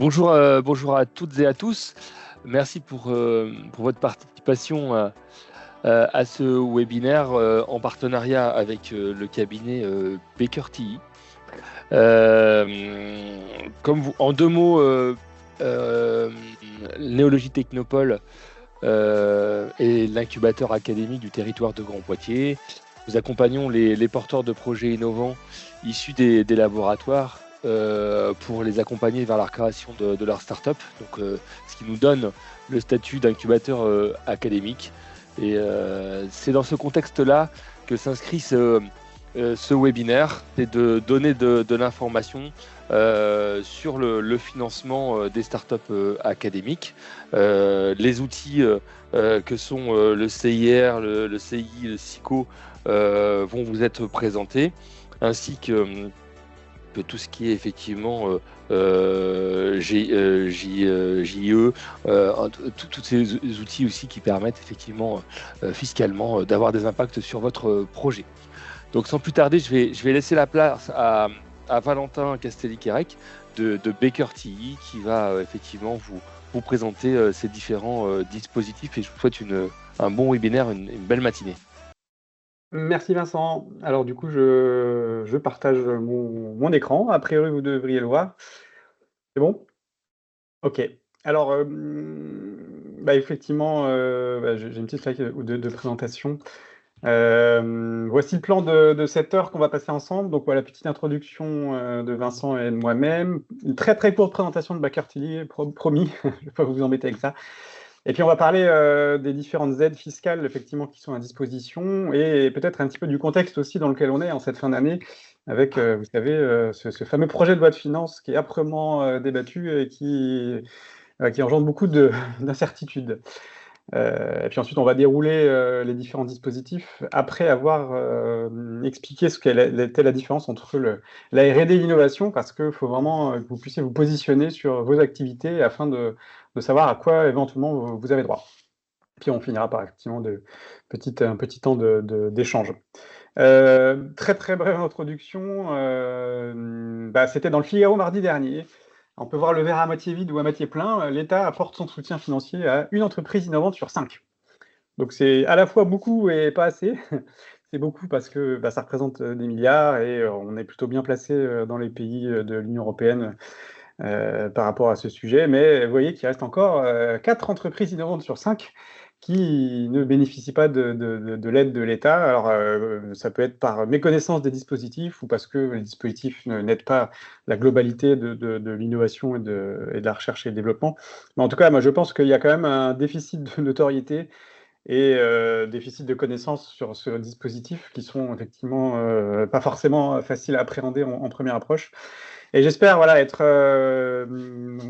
Bonjour à toutes et à tous. Merci pour votre participation à ce webinaire en partenariat avec le cabinet Baker Tilly. En 2 mots, Néologie Technopole est l'incubateur académique du territoire de Grand Poitiers. Nous accompagnons les porteurs de projets innovants issus des laboratoires pour les accompagner vers la création de leur start-up, ce qui nous donne le statut d'incubateur académique. Et c'est dans ce contexte-là que s'inscrit ce webinaire, c'est de donner de l'information sur le financement des startups académiques, les outils que sont le CIR, le CI, le SICO vont vous être présentés, ainsi que tout ce qui est effectivement JE, tous ces outils aussi qui permettent effectivement fiscalement d'avoir des impacts sur votre projet. Donc sans plus tarder, je vais laisser la place à Valentin Castelli-Quérec de Baker Tilly qui va effectivement vous présenter ces différents dispositifs, et je vous souhaite un bon webinaire, une belle matinée. Merci Vincent. Alors du coup, je partage mon écran. A priori, vous devriez le voir. C'est bon? Ok. Alors, effectivement, j'ai une petite slide de présentation. Voici le plan de cette heure qu'on va passer ensemble. Donc voilà, petite introduction de Vincent et de moi-même. Une très très courte présentation de Baker Tilly, promis. Je ne vais pas vous embêter avec ça. Et puis on va parler des différentes aides fiscales effectivement qui sont à disposition, et peut-être un petit peu du contexte aussi dans lequel on est en cette fin d'année, avec, vous savez, ce fameux projet de loi de finances qui est âprement débattu et qui engendre beaucoup d'incertitudes. Et puis ensuite, on va dérouler les différents dispositifs après avoir expliqué ce qu'était la différence entre la R&D et l'innovation, parce qu'il faut vraiment que vous puissiez vous positionner sur vos activités afin de savoir à quoi éventuellement vous avez droit. Puis on finira par effectivement un petit temps d'échange. Très très brève introduction. C'était dans le Figaro mardi dernier. On peut voir le verre à moitié vide ou à moitié plein. L'État apporte son soutien financier à une entreprise innovante sur 5. Donc c'est à la fois beaucoup et pas assez. C'est beaucoup parce que ça représente des milliards, et on est plutôt bien placé dans les pays de l'Union européenne par rapport à ce sujet. Mais vous voyez qu'il reste encore 4 entreprises innovantes sur 5 qui ne bénéficient pas de l'aide de l'État. Alors, ça peut être par méconnaissance des dispositifs ou parce que les dispositifs n'aident pas la globalité de l'innovation et de la recherche et le développement. Mais en tout cas, moi, je pense qu'il y a quand même un déficit de notoriété et déficit de connaissances sur ce dispositif qui sont effectivement pas forcément faciles à appréhender en première approche. Et j'espère être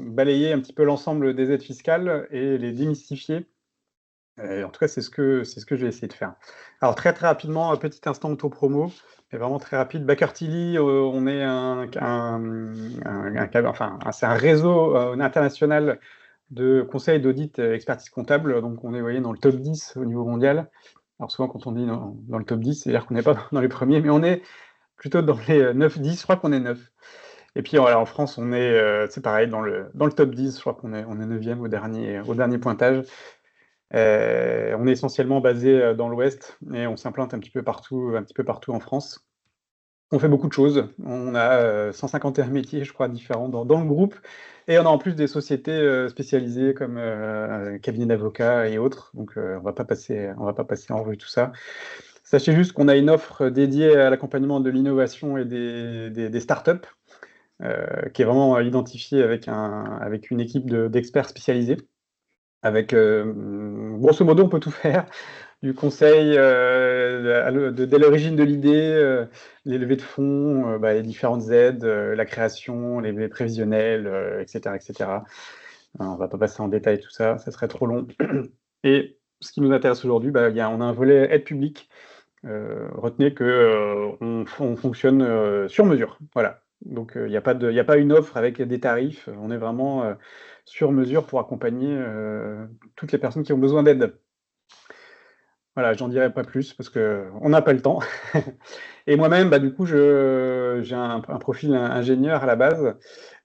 balayer un petit peu l'ensemble des aides fiscales et les démystifier. En tout cas, c'est ce que je vais essayer de faire. Alors très, très rapidement, un petit instant auto-promo, mais vraiment très rapide. Baker Tilly, on est c'est un réseau international de conseils d'audit expertise comptable. Donc on est, vous voyez, dans le top 10 au niveau mondial. Alors souvent, quand on dit dans le top 10, c'est-à-dire qu'on n'est pas dans les premiers, mais on est plutôt dans les 9-10, je crois qu'on est 9. Et puis voilà, en France, on est, c'est pareil, dans le top 10, je crois qu'on est 9e au dernier pointage. On est essentiellement basé dans l'Ouest, et on s'implante un petit peu partout en France. On fait beaucoup de choses. On a 151 métiers, je crois, différents dans le groupe, et on a en plus des sociétés spécialisées comme cabinet d'avocats et autres. Donc, on va pas passer en revue tout ça. Sachez juste qu'on a une offre dédiée à l'accompagnement de l'innovation et des startups, qui est vraiment identifiée avec une équipe d'experts spécialisés. Avec, grosso modo, on peut tout faire, du conseil dès l'origine de l'idée, les levées de fonds, les différentes aides, la création, les prévisionnels, etc., etc. On ne va pas passer en détail tout ça, ça serait trop long. Et ce qui nous intéresse aujourd'hui, on a un volet aide publique. Retenez qu'on fonctionne sur mesure. Voilà. Donc, il n'y a pas une offre avec des tarifs. On est vraiment sur mesure pour accompagner toutes les personnes qui ont besoin d'aide. Voilà, j'en dirai pas plus parce qu'on n'a pas le temps. Et moi-même, du coup, j'ai un profil ingénieur à la base.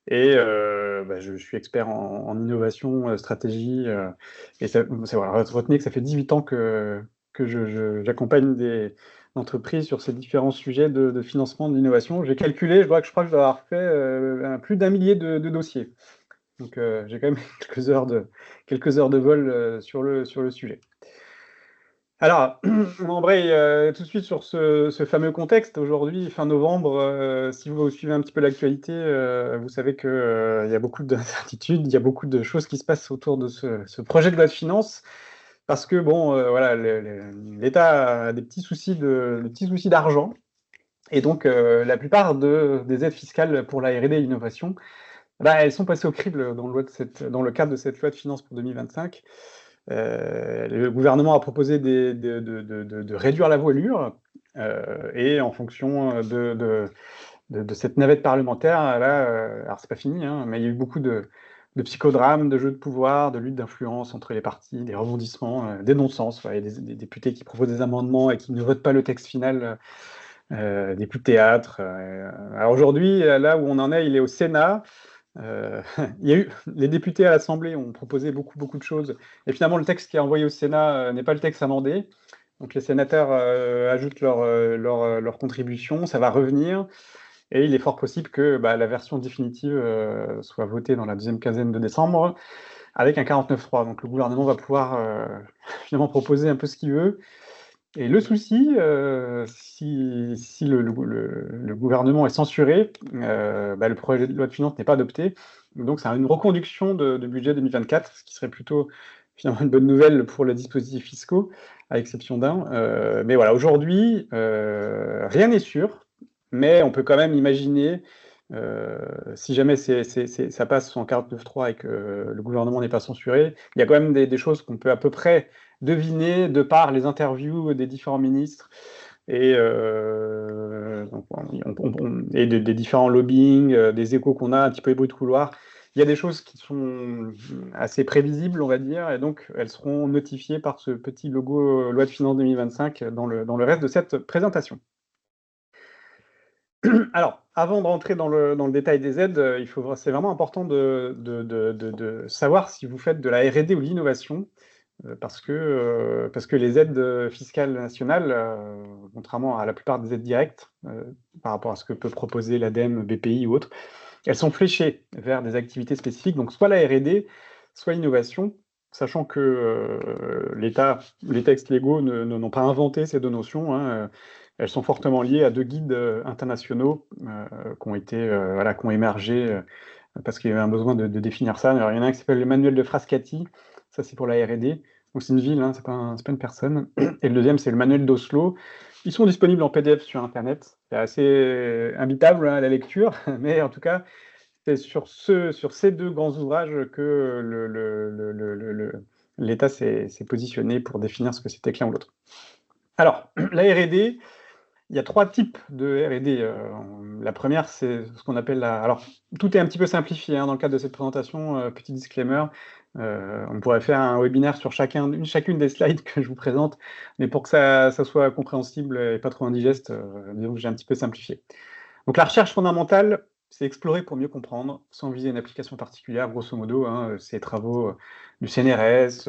Et je suis expert en innovation, stratégie, et voilà, retenez que ça fait 18 ans que j'accompagne des entreprises sur ces différents sujets de financement de l'innovation. J'ai calculé, je crois que je dois avoir fait plus d'un millier de dossiers. Donc j'ai quand même quelques heures de vol sur le sujet. Alors, on embraye tout de suite sur ce fameux contexte. Aujourd'hui, fin novembre, si vous suivez un petit peu l'actualité, vous savez qu'il y a beaucoup d'incertitudes, il y a beaucoup de choses qui se passent autour de ce projet de loi de finances, parce que bon, voilà, l'État a des petits soucis d'argent, et donc la plupart des aides fiscales pour la R&D et l'innovation, elles sont passées au crible dans le cadre de cette loi de finances pour 2025. Le gouvernement a proposé de réduire la voilure, et en fonction de cette navette parlementaire, là, alors c'est pas fini, hein, mais il y a eu beaucoup de psychodrames, de jeux de pouvoir, de luttes d'influence entre les partis, des rebondissements, des non-sens. Il y a des députés qui proposent des amendements et qui ne votent pas le texte final, des coups de théâtre. Alors aujourd'hui, là où on en est, il est au Sénat. Il y a eu, les députés à l'Assemblée ont proposé beaucoup de choses, et finalement le texte qui est envoyé au Sénat n'est pas le texte amendé. Donc les sénateurs ajoutent leur contribution, ça va revenir, et il est fort possible que la version définitive soit votée dans la deuxième quinzaine de décembre avec un 49.3. Donc le gouvernement va pouvoir finalement proposer un peu ce qu'il veut. Et le souci, si le gouvernement est censuré, le projet de loi de finances n'est pas adopté. Donc c'est une reconduction de budget 2024, ce qui serait plutôt finalement une bonne nouvelle pour les dispositifs fiscaux, à exception d'un. Mais voilà, aujourd'hui, rien n'est sûr, mais on peut quand même imaginer, si jamais ça passe en 49.3 et que le gouvernement n'est pas censuré, il y a quand même des choses qu'on peut à peu près deviner de par les interviews des différents ministres et, des différents lobbying, des échos qu'on a, un petit peu les bruits de couloir. Il y a des choses qui sont assez prévisibles, on va dire, et donc elles seront notifiées par ce petit logo loi de finances 2025 dans le reste de cette présentation. Alors, avant de rentrer dans le détail des aides, c'est vraiment important de savoir si vous faites de la R&D ou de l'innovation, parce que les aides fiscales nationales, contrairement à la plupart des aides directes, par rapport à ce que peut proposer l'ADEME, BPI ou autres, elles sont fléchées vers des activités spécifiques, donc soit la R&D, soit l'innovation, sachant que les textes légaux n'ont pas inventé ces deux notions, hein, elles sont fortement liées à deux guides internationaux qui ont émergé parce qu'il y avait un besoin de définir ça. Alors, il y en a un qui s'appelle le manuel de Frascati, ça c'est pour la R&D, donc c'est une ville, hein, c'est pas une personne. Et le deuxième, c'est le manuel d'Oslo. Ils sont disponibles en PDF sur Internet. C'est assez imbitable à la lecture, mais en tout cas, c'est sur ces deux grands ouvrages que l'État s'est positionné pour définir ce que c'était que l'un ou l'autre. Alors, la R&D, il y a trois types de R&D. La première, c'est ce qu'on appelle Alors, tout est un petit peu simplifié hein, dans le cadre de cette présentation. Petit disclaimer, on pourrait faire un webinaire sur chacune des slides que je vous présente, mais pour que ça soit compréhensible et pas trop indigeste, disons que j'ai un petit peu simplifié. Donc la recherche fondamentale, c'est explorer pour mieux comprendre, sans viser une application particulière, grosso modo. Hein, ces travaux du CNRS,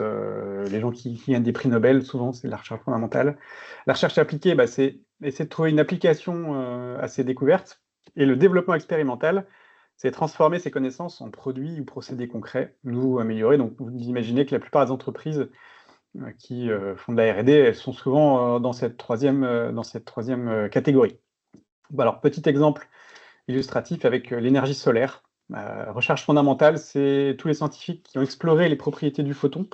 les gens qui gagnent des prix Nobel, souvent c'est la recherche fondamentale. La recherche appliquée, c'est essayer de trouver une application à ces découvertes. Et le développement expérimental, c'est transformer ces connaissances en produits ou procédés concrets, nouveaux ou améliorés. Donc vous imaginez que la plupart des entreprises qui font de la R&D, elles sont souvent dans cette troisième catégorie. Alors, petit exemple illustratif avec l'énergie solaire. Recherche fondamentale, c'est tous les scientifiques qui ont exploré les propriétés du photon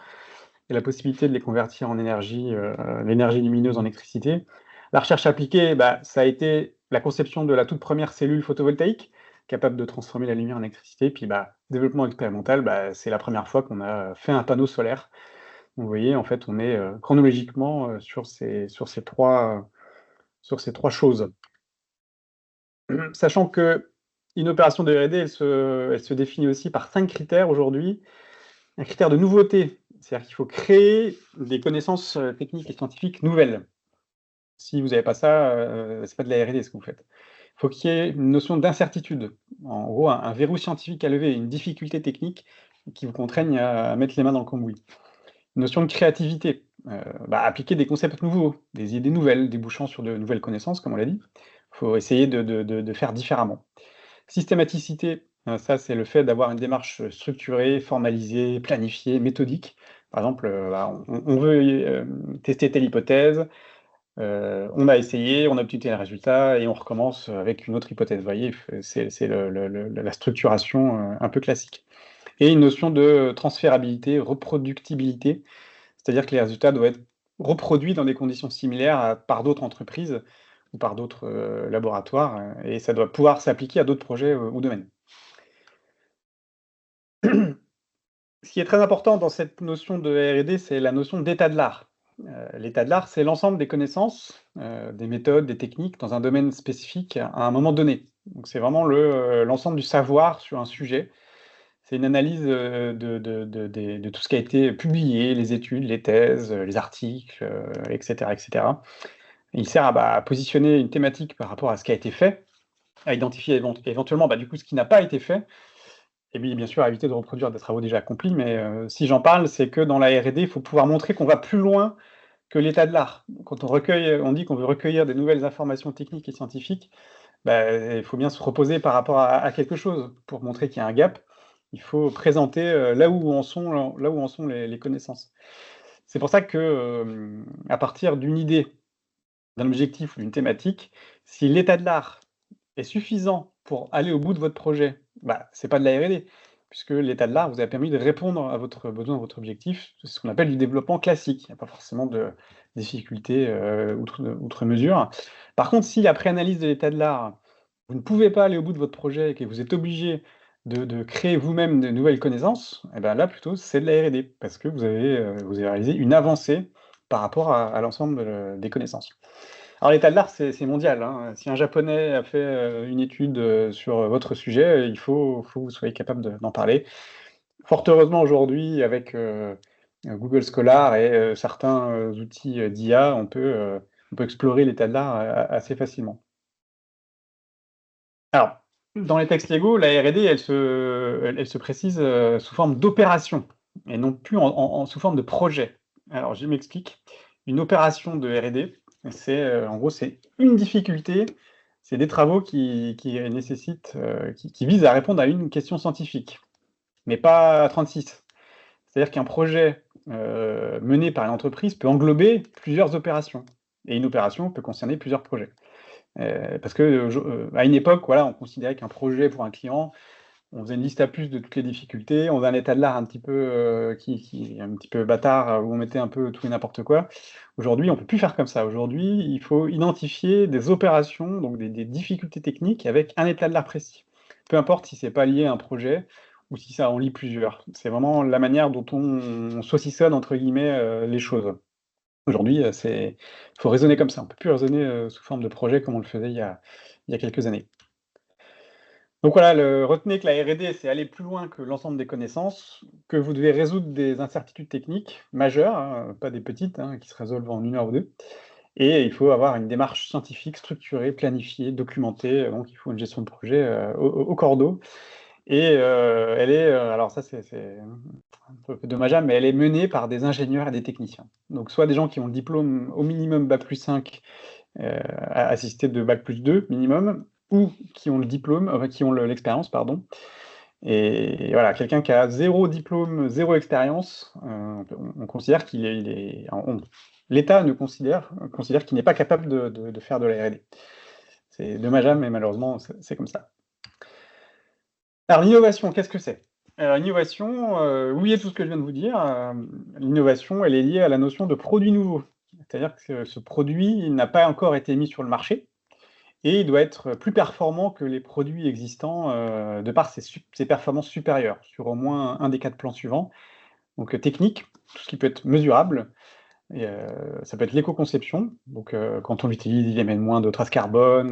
et la possibilité de les convertir en l'énergie lumineuse en électricité. La recherche appliquée, ça a été la conception de la toute première cellule photovoltaïque capable de transformer la lumière en électricité. Puis, développement expérimental, c'est la première fois qu'on a fait un panneau solaire. Vous voyez, en fait, on est chronologiquement sur ces trois choses. Sachant qu'une opération de R&D, elle se définit aussi par 5 critères aujourd'hui. Un critère de nouveauté, c'est-à-dire qu'il faut créer des connaissances techniques et scientifiques nouvelles. Si vous n'avez pas ça, c'est pas de la R&D ce que vous faites. Il faut qu'il y ait une notion d'incertitude. En gros, un verrou scientifique à lever, une difficulté technique qui vous contraigne à mettre les mains dans le cambouis. Une notion de créativité, appliquer des concepts nouveaux, des idées nouvelles, débouchant sur de nouvelles connaissances, comme on l'a dit. Il faut essayer de faire différemment. Systématicité, ça c'est le fait d'avoir une démarche structurée, formalisée, planifiée, méthodique. Par exemple, on veut tester telle hypothèse, on a essayé, on a obtenu tel résultat et on recommence avec une autre hypothèse. Vous voyez, c'est la structuration un peu classique. Et une notion de transférabilité, reproductibilité, c'est-à-dire que les résultats doivent être reproduits dans des conditions similaires par d'autres entreprises ou par d'autres laboratoires, et ça doit pouvoir s'appliquer à d'autres projets ou domaines. Ce qui est très important dans cette notion de R&D, c'est la notion d'état de l'art. L'état de l'art, c'est l'ensemble des connaissances, des méthodes, des techniques dans un domaine spécifique à un moment donné. Donc c'est vraiment l'ensemble du savoir sur un sujet. C'est une analyse de tout ce qui a été publié, les études, les thèses, les articles, etc., etc. Il sert à positionner une thématique par rapport à ce qui a été fait, à identifier éventuellement du coup ce qui n'a pas été fait, et puis bien sûr à éviter de reproduire des travaux déjà accomplis. Mais si j'en parle, c'est que dans la R&D, il faut pouvoir montrer qu'on va plus loin que l'état de l'art. Quand on dit qu'on veut recueillir des nouvelles informations techniques et scientifiques, il faut bien se reposer par rapport à quelque chose pour montrer qu'il y a un gap. Il faut présenter là où en sont les connaissances. C'est pour ça que, à partir d'une idée, d'un objectif ou d'une thématique, si l'état de l'art est suffisant pour aller au bout de votre projet, c'est pas de la R&D, puisque l'état de l'art vous a permis de répondre à votre besoin, à votre objectif. C'est ce qu'on appelle du développement classique. Il n'y a pas forcément de difficultés outre mesure. Par contre, si après analyse de l'état de l'art, vous ne pouvez pas aller au bout de votre projet et que vous êtes obligé de créer vous-même de nouvelles connaissances, et là plutôt c'est de la R&D, parce que vous avez réalisé une avancée par rapport à l'ensemble des connaissances. Alors l'état de l'art, c'est mondial, hein. Si un Japonais a fait une étude sur votre sujet, il faut que vous soyez capable d'en parler. Fort heureusement aujourd'hui, avec Google Scholar et certains outils d'IA, on peut explorer l'état de l'art assez facilement. Alors, dans les textes légaux, la R&D, elle se précise sous forme d'opération et non plus sous forme de projet. Alors, je m'explique. Une opération de R&D, en gros, c'est une difficulté, c'est des travaux qui nécessitent, qui visent à répondre à une question scientifique, mais pas à 36. C'est-à-dire qu'un projet mené par une entreprise peut englober plusieurs opérations, et une opération peut concerner plusieurs projets. Parce que à une époque, voilà, on considérait qu'un projet pour un client, on faisait une liste à puces de toutes les difficultés, on faisait un état de l'art un petit peu qui un petit peu bâtard, où on mettait un peu tout et n'importe quoi. Aujourd'hui, on peut plus faire comme ça. Aujourd'hui, il faut identifier des opérations, donc des difficultés techniques avec un état de l'art précis. Peu importe si c'est pas lié à un projet ou si ça en lie plusieurs. C'est vraiment la manière dont on «saucissonne» entre guillemets les choses. Aujourd'hui, il faut raisonner comme ça. On peut plus raisonner sous forme de projet comme on le faisait il y a quelques années. Donc voilà, retenez que la R&D, c'est aller plus loin que l'ensemble des connaissances, que vous devez résoudre des incertitudes techniques majeures, hein, pas des petites, hein, qui se résolvent en 1 heure ou 2. Et il faut avoir une démarche scientifique structurée, planifiée, documentée, donc il faut une gestion de projet au cordeau. Et elle est, alors ça c'est un peu dommageable, mais elle est menée par des ingénieurs et des techniciens. Donc soit des gens qui ont le diplôme au minimum bac+5, assisté de bac+2 minimum, ou qui ont le diplôme, enfin qui ont l'expérience, pardon. Et voilà, quelqu'un qui a 0 diplôme, 0 expérience, on considère qu'il est l'État considère qu'il n'est pas capable de faire de la R&D. C'est dommageable, mais malheureusement, c'est comme ça. Alors l'innovation, qu'est-ce que c'est? Alors l'innovation, oubliez tout ce que je viens de vous dire, l'innovation, elle est liée à la notion de produit nouveau. C'est-à-dire que ce produit, il n'a pas encore été mis sur le marché et il doit être plus performant que les produits existants, de par ses performances supérieures sur au moins un des 4 plans suivants. Donc technique, tout ce qui peut être mesurable, et ça peut être l'éco-conception, donc quand on l'utilise, il émet moins de traces carbone,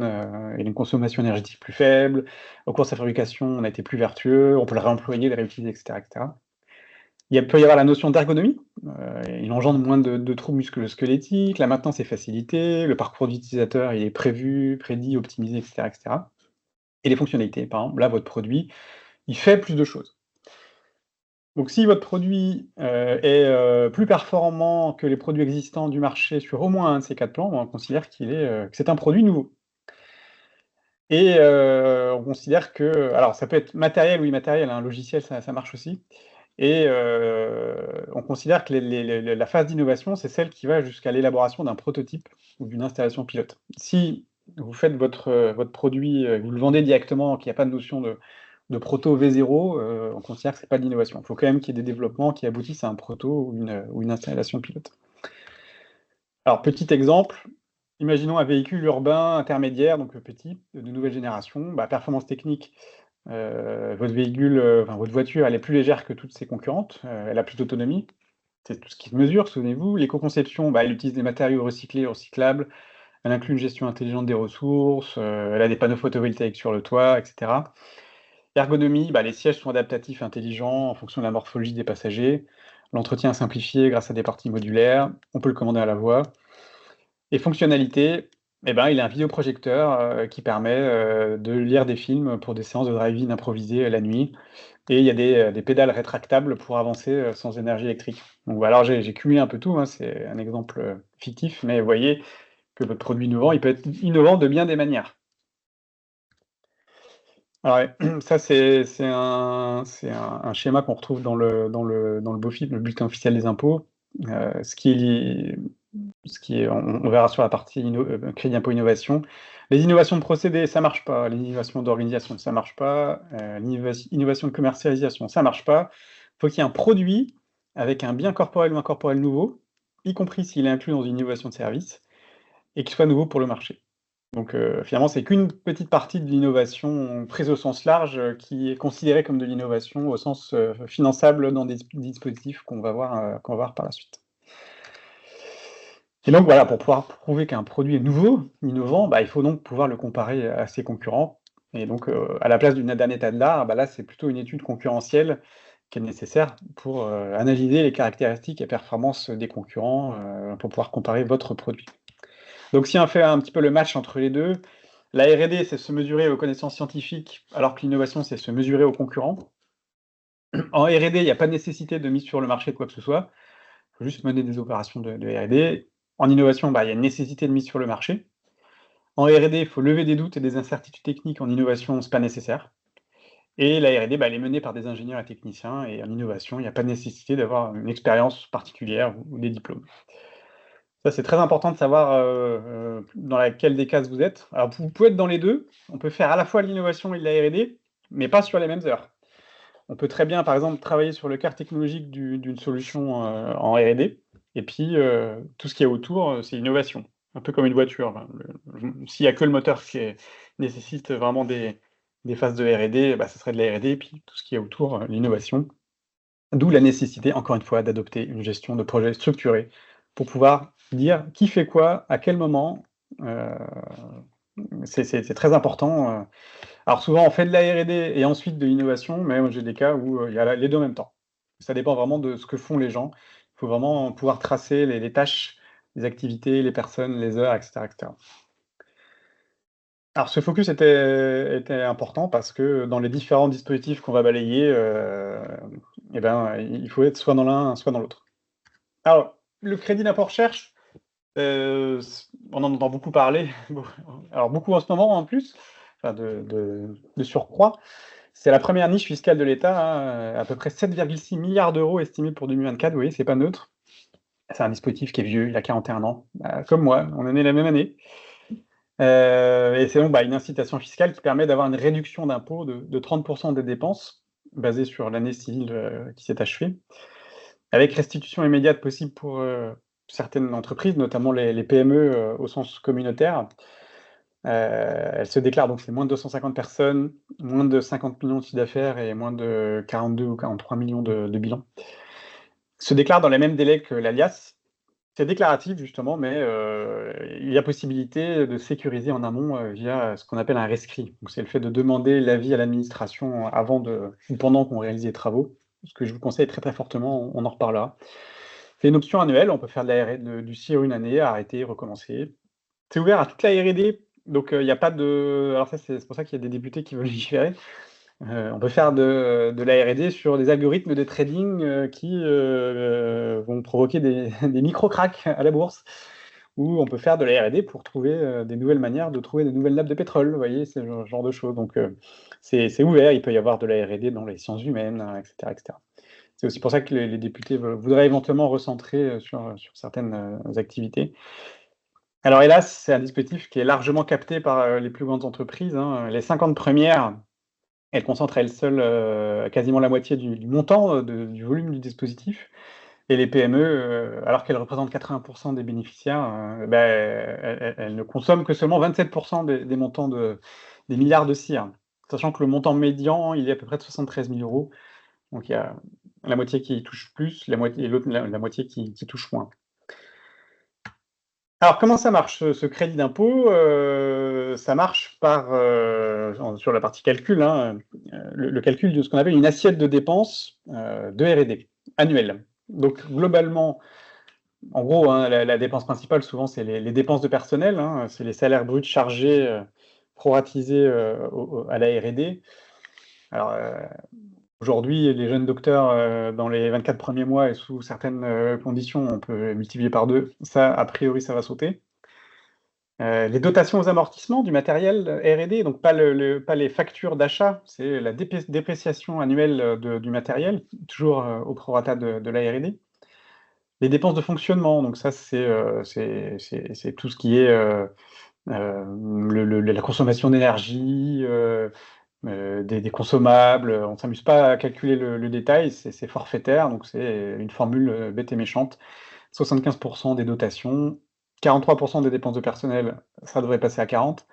il a une consommation énergétique plus faible. Au cours de sa fabrication, on a été plus vertueux, on peut le réemployer, le réutiliser, et cetera, et cetera. peut y avoir la notion d'ergonomie. Il engendre moins de troubles musculo-squelettiques, la maintenance est facilitée, le parcours d'utilisateur il est prévu, prédit, optimisé, etc., etc. Et les fonctionnalités, par exemple, là, votre produit, il fait plus de choses. Donc si votre produit est plus performant que les produits existants du marché sur au moins un de ces 4 plans, on considère que c'est un produit nouveau. Et on considère que alors ça peut être matériel ou immatériel, hein, logiciel, ça marche aussi. Et on considère que la phase d'innovation, c'est celle qui va jusqu'à l'élaboration d'un prototype ou d'une installation pilote. Si vous faites votre produit, vous le vendez directement, qu'il n'y a pas de notion de proto V0, on considère que c'est pas de l'innovation. Il faut quand même qu'il y ait des développements qui aboutissent à un proto ou une installation pilote. Alors petit exemple, imaginons un véhicule urbain intermédiaire, donc petit, de nouvelle génération, performance technique, votre véhicule, enfin votre voiture, elle est plus légère que toutes ses concurrentes, elle a plus d'autonomie. C'est tout ce qui se mesure, souvenez-vous. L'éco-conception, elle utilise des matériaux recyclés, recyclables, elle inclut une gestion intelligente des ressources, elle a des panneaux photovoltaïques sur le toit, et cetera. L'ergonomie, les sièges sont adaptatifs, intelligents, en fonction de la morphologie des passagers. L'entretien est simplifié grâce à des parties modulaires, on peut le commander à la voix. Et fonctionnalité, il a un vidéoprojecteur, qui permet, de lire des films pour des séances de drive-in improvisées, la nuit. Et il y a des pédales rétractables pour avancer, sans énergie électrique. Donc voilà, alors j'ai cumulé un peu tout, hein, c'est un exemple, fictif, mais vous voyez que votre produit innovant, il peut être innovant de bien des manières. Alors ouais, ça c'est un schéma qu'on retrouve dans le BOFIP, le bulletin officiel des impôts. Ce qui est on verra sur la partie crédit impôt innovation. Les innovations de procédés, ça marche pas. Les innovations d'organisation, ça marche pas. L'innovation de commercialisation, ça marche pas. Faut qu'il y ait un produit avec un bien corporel ou incorporel nouveau, y compris s'il est inclus dans une innovation de service, et qui soit nouveau pour le marché. Donc finalement, c'est qu'une petite partie de l'innovation prise au sens large, qui est considérée comme de l'innovation au sens, finançable dans des dispositifs qu'on va voir par la suite. Et donc voilà, pour pouvoir prouver qu'un produit est nouveau, innovant, il faut donc pouvoir le comparer à ses concurrents. Et donc, à la place d'un état de l'art, là, c'est plutôt une étude concurrentielle qui est nécessaire pour analyser les caractéristiques et performances des concurrents, pour pouvoir comparer votre produit. Donc si on fait un petit peu le match entre les deux, la R&D, c'est se mesurer aux connaissances scientifiques, alors que l'innovation, c'est se mesurer aux concurrents. En R&D, il n'y a pas de nécessité de mise sur le marché de quoi que ce soit. Il faut juste mener des opérations de R&D. En innovation, il y a une nécessité de mise sur le marché. En R&D, il faut lever des doutes et des incertitudes techniques. En innovation, c'est pas nécessaire. Et la R&D, elle est menée par des ingénieurs et techniciens. Et en innovation, il n'y a pas de nécessité d'avoir une expérience particulière ou des diplômes. Ça, c'est très important de savoir dans laquelle des cases vous êtes. Alors, vous pouvez être dans les deux. On peut faire à la fois de l'innovation et de la R&D, mais pas sur les mêmes heures. On peut très bien, par exemple, travailler sur le cœur technologique d'une solution en R&D, et puis tout ce qu'il y a autour, c'est l'innovation. Un peu comme une voiture. S'il n'y a que le moteur nécessite vraiment des phases de R&D, ça serait de la R&D, et puis tout ce qu'il y a autour, l'innovation. D'où la nécessité, encore une fois, d'adopter une gestion de projet structurée pour pouvoir dire qui fait quoi, à quel moment. euh, c'est très important. Alors souvent, on fait de la R&D et ensuite de l'innovation, mais moi, j'ai des cas où il y a les deux en même temps. Ça dépend vraiment de ce que font les gens. Il faut vraiment pouvoir tracer les tâches, les activités, les personnes, les heures, etc., etc. Alors ce focus était important parce que dans les différents dispositifs qu'on va balayer, il faut être soit dans l'un, soit dans l'autre. Alors, le crédit d'impôt recherche, on en entend beaucoup parler, alors beaucoup en ce moment en plus, enfin de surcroît. C'est la première niche fiscale de l'État, hein, à peu près 7,6 milliards d'euros estimés pour 2024, vous voyez, c'est pas neutre. C'est un dispositif qui est vieux, il a 41 ans, comme moi, on est né la même année. Et c'est donc une incitation fiscale qui permet d'avoir une réduction d'impôt de 30% des dépenses, basée sur l'année civile qui s'est achevée, avec restitution immédiate possible pour certaines entreprises, notamment les PME au sens communautaire. Elle se déclare, donc c'est moins de 250 personnes, moins de 50 millions de chiffre d'affaires et moins de 42 ou 43 millions de bilan. Se déclare dans les mêmes délais que l'alias. C'est déclaratif justement, mais il y a possibilité de sécuriser en amont via ce qu'on appelle un rescrit. Donc c'est le fait de demander l'avis à l'administration avant ou pendant qu'on réalise les travaux. ce que je vous conseille très très fortement, on en reparlera. C'est une option annuelle, on peut faire de la du CIR une année, arrêter, recommencer. C'est ouvert à toute la R&D, donc il y a pas de alors ça, c'est pour ça qu'il y a des députés qui veulent légiférer. On peut faire de la R&D sur des algorithmes de trading, qui, vont provoquer des des micro-cracks à la bourse, ou on peut faire de la R&D pour trouver, des nouvelles manières de trouver des nouvelles nappes de pétrole, vous voyez? C'est le genre de choses, donc c'est ouvert, il peut y avoir de la R&D dans les sciences humaines, et cetera, et cetera. C'est aussi pour ça que les députés voudraient éventuellement recentrer, sur certaines, activités. Alors hélas, c'est un dispositif qui est largement capté par, les plus grandes entreprises, hein. Les 50 premières, elles concentrent à elles seules, quasiment la moitié du montant, du volume du dispositif, et les PME, alors qu'elles représentent 80 des bénéficiaires, elles ne consomment que seulement 27 des montants des milliards de CIR. Sachant que le montant médian, il est à peu près de 73 000 €. Donc il y a la moitié qui touche plus, la moitié et l'autre la moitié qui touche moins. Alors comment ça marche ce crédit d'impôt? Ça marche par, sur la partie calcul, hein, le calcul de ce qu'on appelle une assiette de dépenses, de R&D annuelle. Donc globalement, en gros, hein, la dépense principale souvent c'est les dépenses de personnel, hein, c'est les salaires bruts chargés, proratisés, à la R&D. Alors, aujourd'hui, les jeunes docteurs, dans les 24 premiers mois et sous certaines, conditions, on peut multiplier par 2. Ça, a priori, ça va sauter. Les dotations aux amortissements du matériel, R&D, donc pas les factures d'achat, c'est la dépréciation annuelle, du matériel, toujours, au prorata de la R&D. Les dépenses de fonctionnement, donc ça, c'est tout ce qui est, la consommation d'énergie, des consommables, on ne s'amuse pas à calculer le détail, c'est forfaitaire, donc c'est une formule, bête et méchante. 75 des dotations, 43 des dépenses de personnel, ça devrait passer à 40,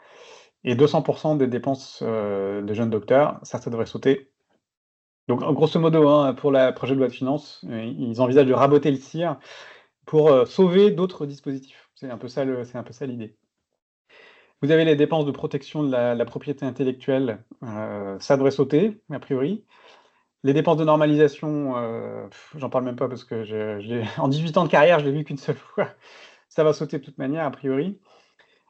et 200 des dépenses, de jeunes docteurs, ça devrait sauter. Donc en grosso modo, hein, pour la projet de loi de finances, ils envisagent de raboter le CIR pour, sauver d'autres dispositifs. C'est un peu ça l'idée. Vous avez les dépenses de protection de la propriété intellectuelle, ça devrait sauter, a priori. Les dépenses de normalisation, j'en parle même pas parce que je l'ai en 18 ans de carrière, je l'ai vu qu'une seule fois. Ça va sauter de toute manière, a priori.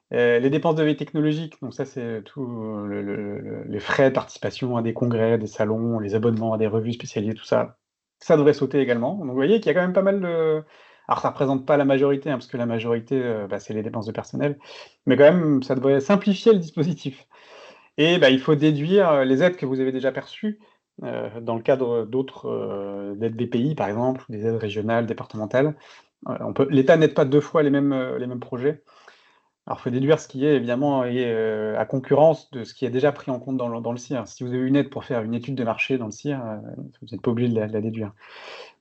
Les dépenses de veille technologique, donc ça, c'est tout les frais de participation à des congrès, des salons, les abonnements à des revues spécialisées, tout ça, ça devrait sauter également. Donc vous voyez qu'il y a quand même pas mal de alors ça représente pas la majorité, hein, parce que la majorité, c'est les dépenses de personnel, mais quand même, ça devrait simplifier le dispositif. Et il faut déduire, les aides que vous avez déjà perçues, dans le cadre d'autres, d'aides BPI par exemple, ou des aides régionales, départementales. L'État n'aide pas 2 fois les mêmes projets. Alors, il faut déduire ce qui est évidemment à concurrence de ce qui est déjà pris en compte dans le CIR. Si vous avez une aide pour faire une étude de marché dans le CIR, vous n'êtes pas obligé de la déduire.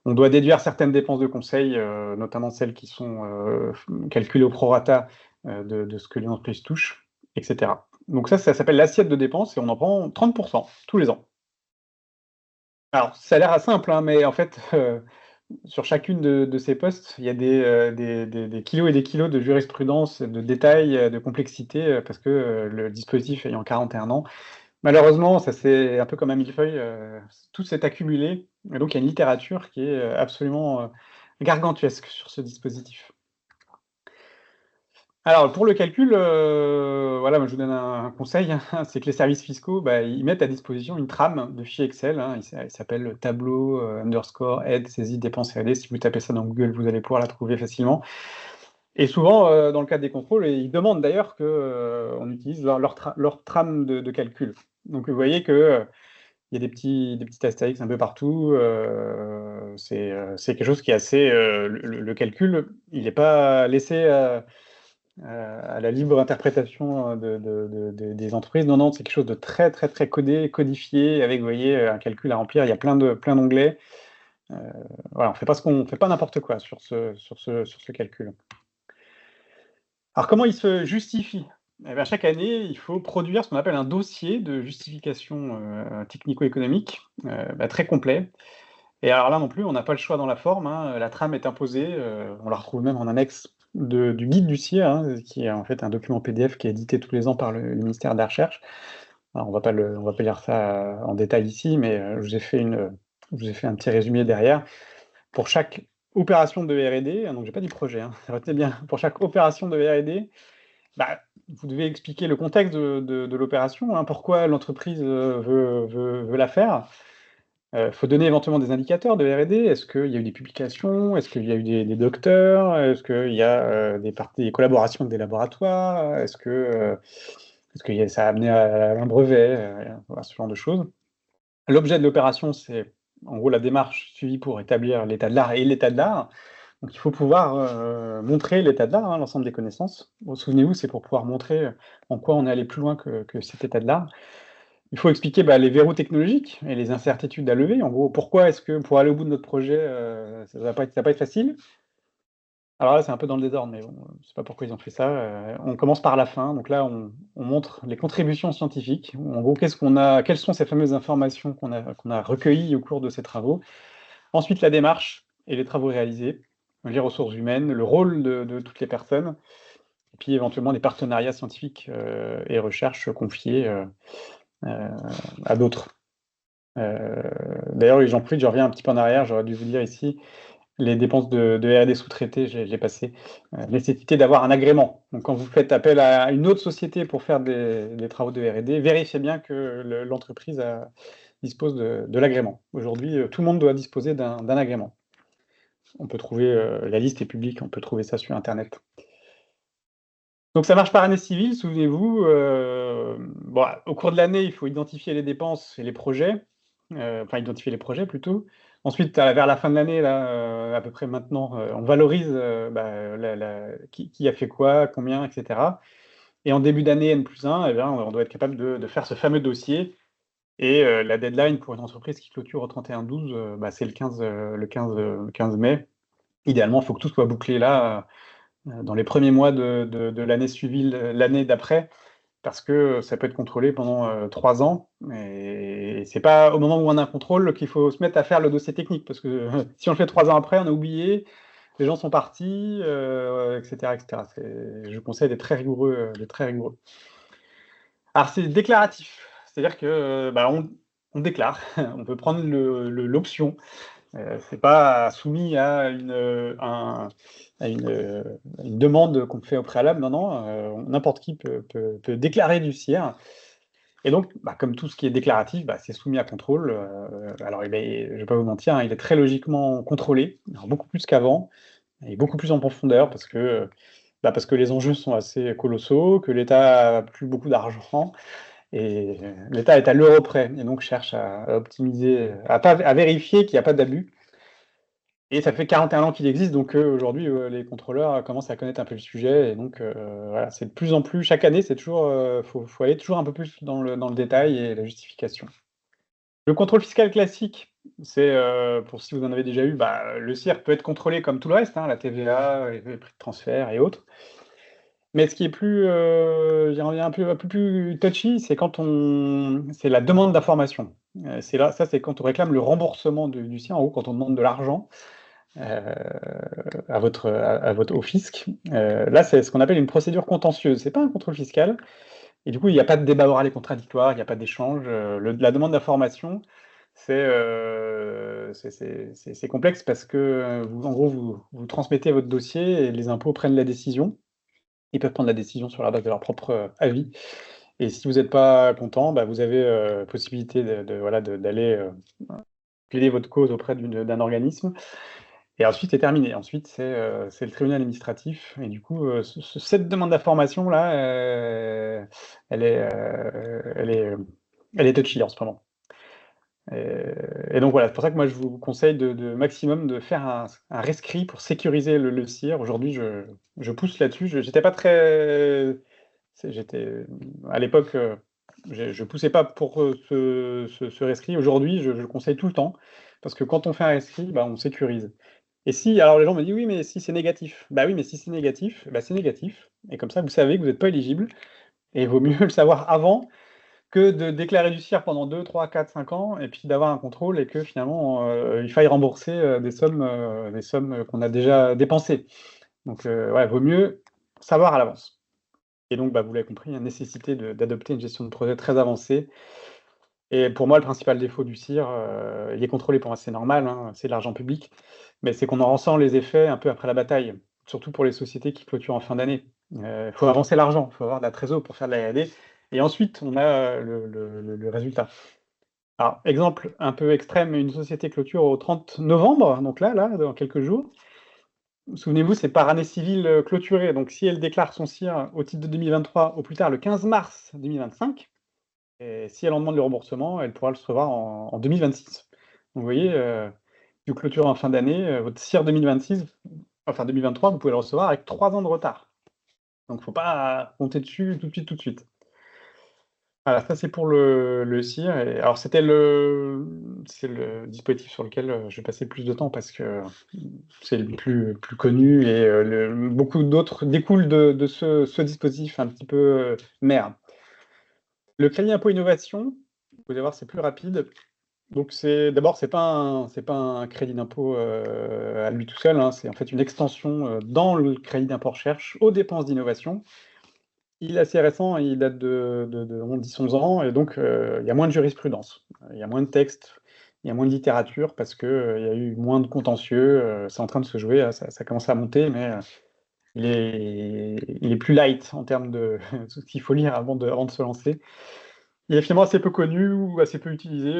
On doit déduire certaines dépenses de conseil, notamment celles qui sont, calculées au prorata, de ce que l'entreprise touche, et cetera. Donc ça s'appelle l'assiette de dépenses et on en prend 30 tous les ans. Alors, ça a l'air simple, hein, mais en fait, sur chacune de ces postes, il y a des kilos et des kilos de jurisprudence, de détails, de complexité, parce que, le dispositif ayant 41 ans, malheureusement, ça c'est un peu comme un millefeuille, tout s'est accumulé et donc il y a une littérature qui est, absolument, gargantuesque sur ce dispositif. Alors pour le calcul, voilà, moi je vous donne un conseil, hein, c'est que les services fiscaux, ils mettent à disposition une trame de fichier Excel, hein, il s'appelle tableau, underscore aide, saisie, dépenses R&D. Si vous tapez ça dans Google, vous allez pouvoir la trouver facilement. Et souvent, dans le cadre des contrôles, ils demandent d'ailleurs que, on utilise leur trame de calcul. Donc vous voyez que, il y a des petits astérix un peu partout, c'est quelque chose qui est assez, le calcul, il n'est pas laissé à la libre interprétation, des entreprises. Non, non, c'est quelque chose de très, très, très codé, codifié avec, vous voyez, un calcul à remplir. Il y a plein d'onglets. Heu, voilà, on fait pas n'importe quoi sur ce calcul. Alors comment il se justifie? Eh bien, chaque année, il faut produire ce qu'on appelle un dossier de justification, technico-économique, très complet. Et alors là non plus, on n'a pas le choix dans la forme, hein, la trame est imposée, on la retrouve même en annexe du guide du CIR, hein, qui est en fait un document PDF qui est édité tous les ans par le ministère de la Recherche. Alors on va pas lire ça, en détail ici, mais je vous ai fait vous ai fait un petit résumé derrière. Pour chaque opération de R&D, donc j'ai pas dit projet, hein, retenez bien, pour chaque opération de R&D, bah, vous devez expliquer le contexte de l'opération, hein, pourquoi l'entreprise veut la faire. Il faut donner éventuellement des indicateurs de R&D. Est-ce qu'il y a eu des publications? Est-ce qu'il y a eu des docteurs? Est-ce qu'il y a des collaborations avec des laboratoires? Est-ce que ça a amené à un brevet? Voilà, ce genre de choses. L'objet de l'opération, c'est en gros la démarche suivie pour établir l'état de l'art et l'état de l'art. Donc il faut pouvoir montrer l'état de l'art, hein, l'ensemble des connaissances. Bon, souvenez-vous, c'est pour pouvoir montrer en quoi on est allé plus loin que cet état de l'art. Il faut expliquer les verrous technologiques et les incertitudes à lever. En gros, pourquoi est-ce que pour aller au bout de notre projet, ça va pas être facile? Alors là, c'est un peu dans le désordre, mais bon, je sais pas pourquoi ils ont fait ça. On commence par la fin. Donc là, on montre les contributions scientifiques. En gros, quelles sont ces fameuses informations qu'on a recueillies au cours de ces travaux. Ensuite, la démarche et les travaux réalisés, les ressources humaines, le rôle de toutes les personnes, et puis éventuellement des partenariats scientifiques et recherches confiés à d'autres. D'ailleurs, j'en profite, je reviens un petit peu en arrière, j'aurais dû vous dire ici, les dépenses de R&D sous-traitées, j'ai passé. Nécessité d'avoir un agrément. Donc quand vous faites appel à une autre société pour faire des travaux de R&D, vérifiez bien que l'entreprise dispose de l'agrément. Aujourd'hui, tout le monde doit disposer d'un agrément. On peut trouver, la liste est publique, on peut trouver ça sur internet. Donc ça marche par année civile, souvenez-vous. Bon, au cours de l'année, il faut identifier les dépenses et les projets. Enfin identifier les projets plutôt. Ensuite, vers la fin de l'année, là, à peu près maintenant, on valorise qui a fait quoi, combien, etc. Et en début d'année N+1, eh bien, on doit être capable de faire ce fameux dossier. Et la deadline pour une entreprise qui clôture au 31/12, c'est le 15 mai. Idéalement, il faut que tout soit bouclé là, dans les premiers mois de l'année suivie, l'année d'après, parce que ça peut être contrôlé pendant 3 ans. Et c'est pas au moment où on a un contrôle qu'il faut se mettre à faire le dossier technique, parce que si on le fait 3 ans après, on a oublié, les gens sont partis, etc., etc. Je vous conseille d'être très rigoureux, Alors c'est déclaratif, c'est-à-dire que on déclare, on peut prendre l'option. C'est pas soumis à une demande qu'on fait au préalable. Non, non, n'importe qui peut déclarer du CIR. Et donc, comme tout ce qui est déclaratif, c'est soumis à contrôle. Alors, je ne vais pas vous mentir, hein, il est très logiquement contrôlé, alors beaucoup plus qu'avant, et beaucoup plus en profondeur, parce que les enjeux sont assez colossaux, que l'État a plus beaucoup d'argent, et l'État est à l'euro près, et donc cherche à optimiser, à vérifier qu'il n'y a pas d'abus. Et ça fait 41 ans qu'il existe, donc aujourd'hui, les contrôleurs commencent à connaître un peu le sujet. Et donc, voilà, c'est de plus en plus, chaque année, c'est toujours, faut aller toujours un peu plus dans le détail et la justification. Le contrôle fiscal classique, c'est, pour si vous en avez déjà eu, le CIR peut être contrôlé comme tout le reste, hein, la TVA, les prix de transfert et autres. Mais ce qui est plus, un peu plus touchy, c'est c'est la demande d'information. C'est quand on réclame le remboursement du CIR, en gros, quand on demande de l'argent au fisc. Là, c'est ce qu'on appelle une procédure contentieuse. C'est pas un contrôle fiscal. Et du coup, il n'y a pas de débat oral et contradictoire, il n'y a pas d'échange. La demande d'information, c'est complexe parce que, en gros, vous transmettez votre dossier et les impôts prennent la décision. Ils peuvent prendre la décision sur la base de leur propre avis. Et si vous n'êtes pas content, vous avez possibilité d'aller plaider votre cause auprès d'un organisme. Et ensuite, c'est terminé. Ensuite, c'est le tribunal administratif. Et du coup, cette demande d'information là, elle est touchy en ce moment. Et donc voilà, c'est pour ça que moi je vous conseille de maximum de faire un rescrit pour sécuriser le CIR. Aujourd'hui, je pousse là-dessus. J'étais pas très, à l'époque, je poussais pas pour ce rescrit. Aujourd'hui, je le conseille tout le temps parce que quand on fait un rescrit, on sécurise. Et si, alors les gens me disent oui, mais si c'est négatif, oui, mais si c'est négatif, c'est négatif. Et comme ça, vous savez que vous n'êtes pas éligible. Et il vaut mieux le savoir avant que de déclarer du CIR pendant 2, 3, 4, 5 ans, et puis d'avoir un contrôle et que finalement, il faille rembourser des sommes qu'on a déjà dépensées. Donc, ouais, vaut mieux savoir à l'avance. Et donc, vous l'avez compris, il y a nécessité d'adopter une gestion de projet très avancée. Et pour moi, le principal défaut du CIR, il est contrôlé pour moi, c'est normal, hein, c'est de l'argent public, mais c'est qu'on en ressent les effets un peu après la bataille, surtout pour les sociétés qui clôturent en fin d'année. Il faut avancer l'argent, il faut avoir de la trésor pour faire de la R&D, et ensuite on a le résultat. Alors, exemple un peu extrême, une société clôture au 30 novembre, donc là, dans quelques jours. Souvenez-vous, c'est par année civile clôturée, donc si elle déclare son CIR au titre de 2023 au plus tard le 15 mars 2025, et si elle en demande le remboursement, elle pourra le recevoir en 2026. Donc vous voyez, si vous clôturez en fin d'année, votre CIR 2026, enfin 2023, vous pouvez le recevoir avec 3 ans de retard. Donc il ne faut pas compter dessus tout de suite, tout de suite. Voilà, ça c'est pour le CIR. Et alors c'est le dispositif sur lequel je vais passer le plus de temps parce que c'est le plus connu et beaucoup d'autres découlent de ce dispositif un petit peu mère. Le crédit impôt innovation, vous allez voir, c'est plus rapide. Donc d'abord, c'est pas un crédit d'impôt à lui tout seul, hein, c'est en fait une extension dans le crédit d'impôt recherche aux dépenses d'innovation. Il est assez récent, il date de 10-11 ans, et donc il y a moins de jurisprudence. Il y a moins de textes, il y a moins de littérature parce que il y a eu moins de contentieux. C'est en train de se jouer, ça commence à monter, mais il est plus light en termes de tout ce qu'il faut lire avant de se lancer. Il est finalement assez peu connu ou assez peu utilisé.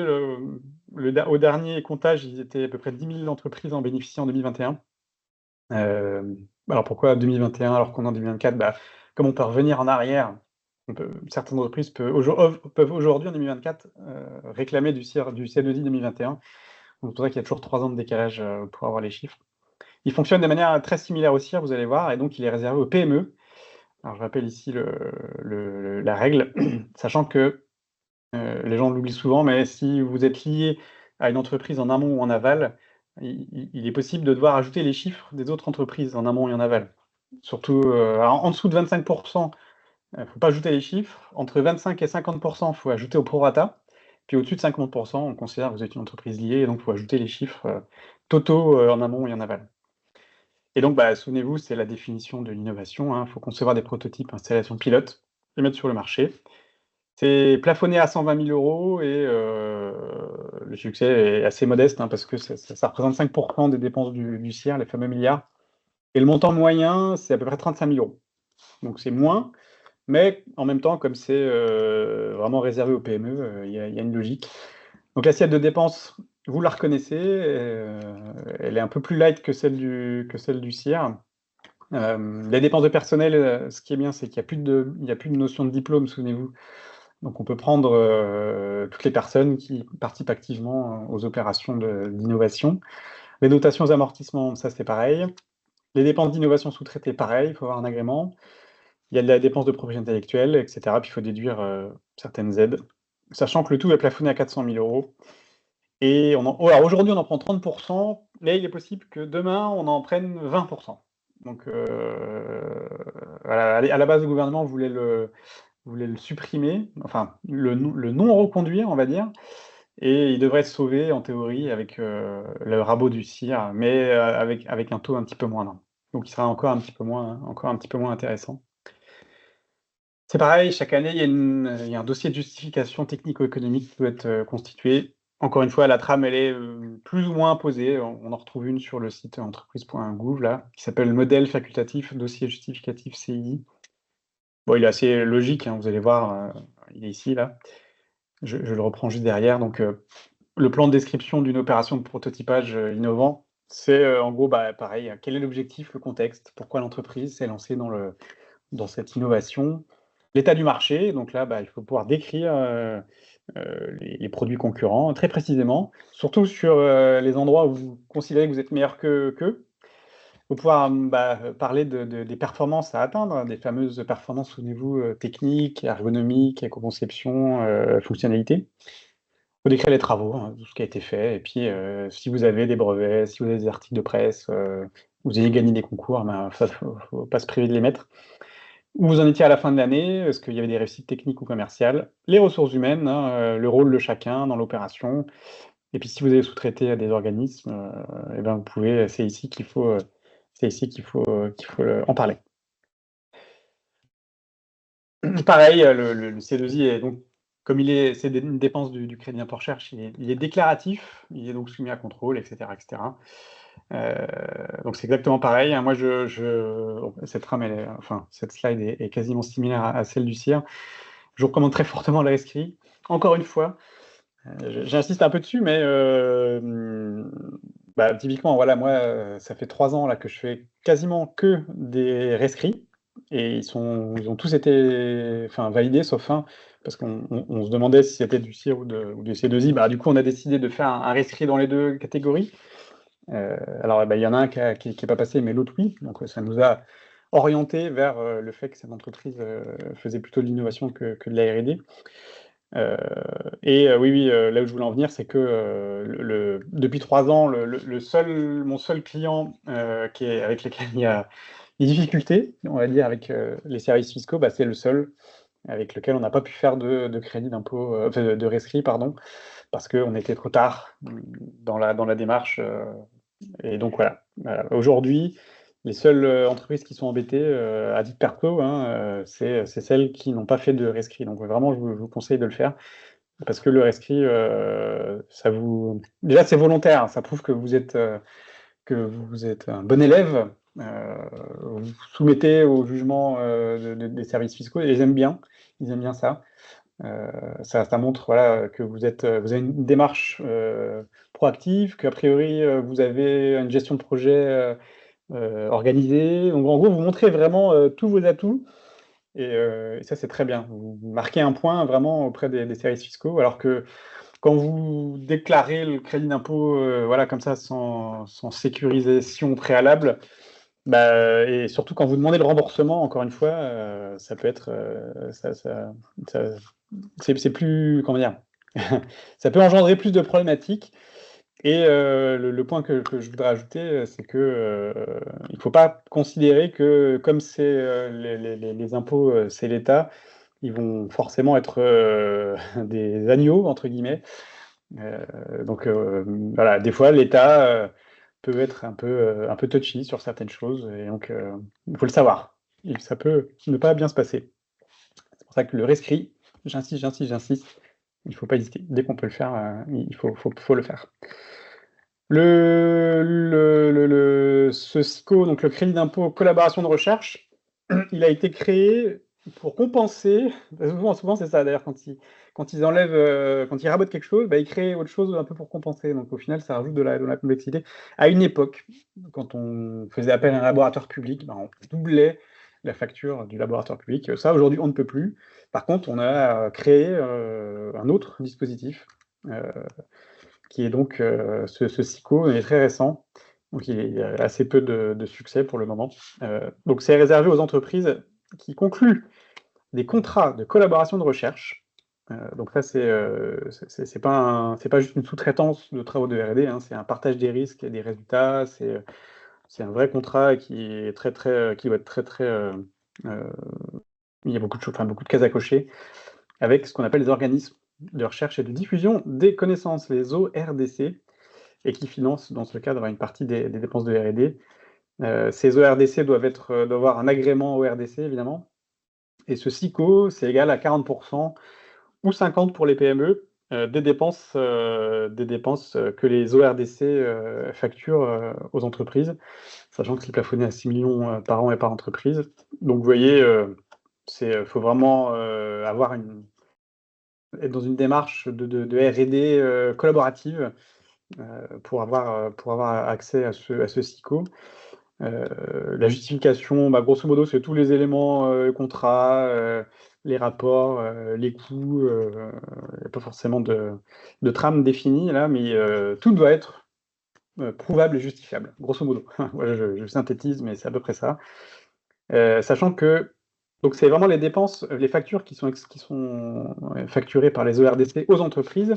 Au dernier comptage, ils étaient à peu près 10 000 entreprises en bénéficier en 2021. Alors pourquoi 2021 alors qu'on est en 2024? Bah, comme on peut revenir en arrière, certaines entreprises peuvent aujourd'hui, en 2024, réclamer du CA2I 2021. Donc c'est pour ça qu'il y a toujours 3 ans de décalage pour avoir les chiffres. Il fonctionne de manière très similaire au CIR, vous allez voir, et donc il est réservé aux PME. Alors je rappelle ici la règle, sachant que les gens l'oublient souvent, mais si vous êtes lié à une entreprise en amont ou en aval, il est possible de devoir ajouter les chiffres des autres entreprises en amont et en aval. Surtout, en dessous de 25 il ne faut pas ajouter les chiffres. Entre 25 et 50 il faut ajouter au prorata. Puis au-dessus de 50 on considère que vous êtes une entreprise liée et donc il faut ajouter les chiffres totaux en amont et en aval. Et donc, souvenez-vous, c'est la définition de l'innovation, hein. Il faut concevoir des prototypes, installations pilotes, les mettre sur le marché. C'est plafonné à 120 000 € et le succès est assez modeste, hein, parce que ça représente 5 des dépenses du CIR, les fameux milliards. Et le montant moyen, c'est à peu près 35 000 €. Donc c'est moins, mais en même temps, comme c'est vraiment réservé aux PME, il y a une logique. Donc l'assiette de dépenses, vous la reconnaissez, elle est un peu plus light que celle du CIR. Les dépenses de personnel, ce qui est bien, c'est qu'il n'y a plus de notion de diplôme, souvenez-vous. Donc on peut prendre toutes les personnes qui participent activement aux opérations d'innovation. Les dotations aux amortissements, ça c'est pareil. Les dépenses d'innovation sous-traitées, pareil, il faut avoir un agrément. Il y a de la dépense de propriété intellectuelle, etc. Puis il faut déduire certaines aides, sachant que le tout est plafonné à 400 000 €. Et alors aujourd'hui, on en prend 30%, mais il est possible que demain, on en prenne 20%. Donc voilà, à la base, le gouvernement voulait le supprimer, enfin le non-reconduire, on va dire, et il devrait se sauver en théorie avec le rabot du CIR, mais avec un taux un petit peu moindre. Donc il sera encore un petit peu moins intéressant. C'est pareil, chaque année, il y a un dossier de justification technico-économique qui doit être constitué. Encore une fois, la trame, elle est plus ou moins posée. On en retrouve une sur le site entreprise.gouv, là, qui s'appelle Modèle facultatif, dossier justificatif CI. Bon, il est assez logique, hein, vous allez voir, il est ici, là. Je le reprends juste derrière. Donc, le plan de description d'une opération de prototypage innovant, c'est en gros, pareil, quel est l'objectif, le contexte, pourquoi l'entreprise s'est lancée dans cette innovation, l'état du marché. Donc là, il faut pouvoir décrire les produits concurrents très précisément, surtout sur les endroits où vous considérez que vous êtes meilleur qu'eux. Il faut pouvoir parler des performances à atteindre, des fameuses performances, souvenez-vous, techniques, ergonomiques, éco-conception, fonctionnalité. Il faut décrire les travaux, hein, tout ce qui a été fait, et puis si vous avez des brevets, si vous avez des articles de presse, vous avez gagné des concours, ça, faut pas se priver de les mettre. Où vous en étiez à la fin de l'année, est-ce qu'il y avait des réussites techniques ou commerciales? Les ressources humaines, hein, le rôle de chacun dans l'opération. Et puis si vous avez sous-traité à des organismes, vous pouvez, c'est ici qu'il faut en parler. Pareil, le C2I est donc comme c'est une dépense du crédit d'impôt recherche, il est déclaratif, il est donc soumis à contrôle, etc., etc. Donc c'est exactement pareil, hein. Moi, cette trame, enfin, cette slide est quasiment similaire à celle du CIR. Je vous recommande très fortement le rescrit. Encore une fois, j'insiste un peu dessus, mais typiquement, voilà, moi, ça fait 3 ans là, que je fais quasiment que des rescrits, et ils ont tous été validés, sauf un, parce qu'on se demandait si c'était du CIR ou du C2I. Du coup, on a décidé de faire un rescrit dans les deux catégories. Alors, il y en a un qui n'est pas passé, mais l'autre, oui. Donc, ça nous a orienté vers le fait que cette entreprise faisait plutôt de l'innovation que de la R&D. Oui, là où je voulais en venir, c'est que depuis 3 ans, mon seul client avec lequel il y a des difficultés, on va dire, avec les services fiscaux, c'est le seul avec lequel on n'a pas pu faire de crédit d'impôt, de rescrit, pardon, parce qu'on était trop tard dans la démarche. Et donc voilà. Aujourd'hui, les seules entreprises qui sont embêtées, à titre perso, hein, c'est celles qui n'ont pas fait de rescrit. Donc vraiment, je vous conseille de le faire, parce que le rescrit, déjà, c'est volontaire, hein, ça prouve que vous êtes un bon élève. Vous vous soumettez au jugement des services fiscaux, et ils aiment bien ça. Ça montre, voilà, que vous avez une démarche proactive, qu'a priori vous avez une gestion de projet organisée. Donc en gros, vous montrez vraiment tous vos atouts, et ça, c'est très bien. Vous marquez un point vraiment auprès des services fiscaux, alors que quand vous déclarez le crédit d'impôt, voilà, comme ça, sans sécurisation préalable, et surtout quand vous demandez le remboursement, encore une fois, ça peut être, c'est plus, comment dire, ça peut engendrer plus de problématiques. Et le point que je voudrais ajouter, c'est que il ne faut pas considérer que comme c'est les impôts, c'est l'État, ils vont forcément être des agneaux, entre guillemets. Donc voilà, des fois, l'État peut être un peu touchy sur certaines choses, et donc il faut le savoir. Et ça peut ne pas bien se passer. C'est pour ça que le rescrit, j'insiste, il ne faut pas hésiter. Dès qu'on peut le faire, il faut le faire. Ce SICO, donc le crédit d'impôt collaboration de recherche, il a été créé pour compenser. Souvent c'est ça d'ailleurs, quand ils enlèvent, quand ils rabotent quelque chose, ils créent autre chose un peu pour compenser. Donc au final, ça rajoute de la complexité. À une époque, quand on faisait appel à un laboratoire public, on doublait la facture du laboratoire public. Ça, aujourd'hui, on ne peut plus. Par contre, on a créé un autre dispositif qui est donc ce SICO, il est très récent, donc il a assez peu de succès pour le moment. Donc c'est réservé aux entreprises qui concluent des contrats de collaboration de recherche. Donc ça, c'est pas juste une sous-traitance de travaux de R&D, hein, c'est un partage des risques et des résultats. C'est un vrai contrat qui est qui va être il y a beaucoup de cases à cocher, avec ce qu'on appelle les organismes de recherche et de diffusion des connaissances, les ORDC, et qui financent dans ce cadre une partie des dépenses de R&D. Ces ORDC doivent avoir un agrément ORDC, évidemment, et ce SICO, c'est égal à 40% ou 50% pour les PME des dépenses que les ORDC facturent aux entreprises, sachant que c'est plafonné à 6 millions par an et par entreprise. Donc vous voyez, faut vraiment être dans une démarche de R&D collaborative pour avoir accès à ce SICO. La justification, grosso modo, c'est tous les éléments contrat, les rapports, les coûts. Il n'y a pas forcément de trame définie là, mais tout doit être prouvable et justifiable, grosso modo. Voilà, je synthétise, mais c'est à peu près ça. Sachant que donc c'est vraiment les dépenses, les factures qui sont facturées par les ORDC aux entreprises,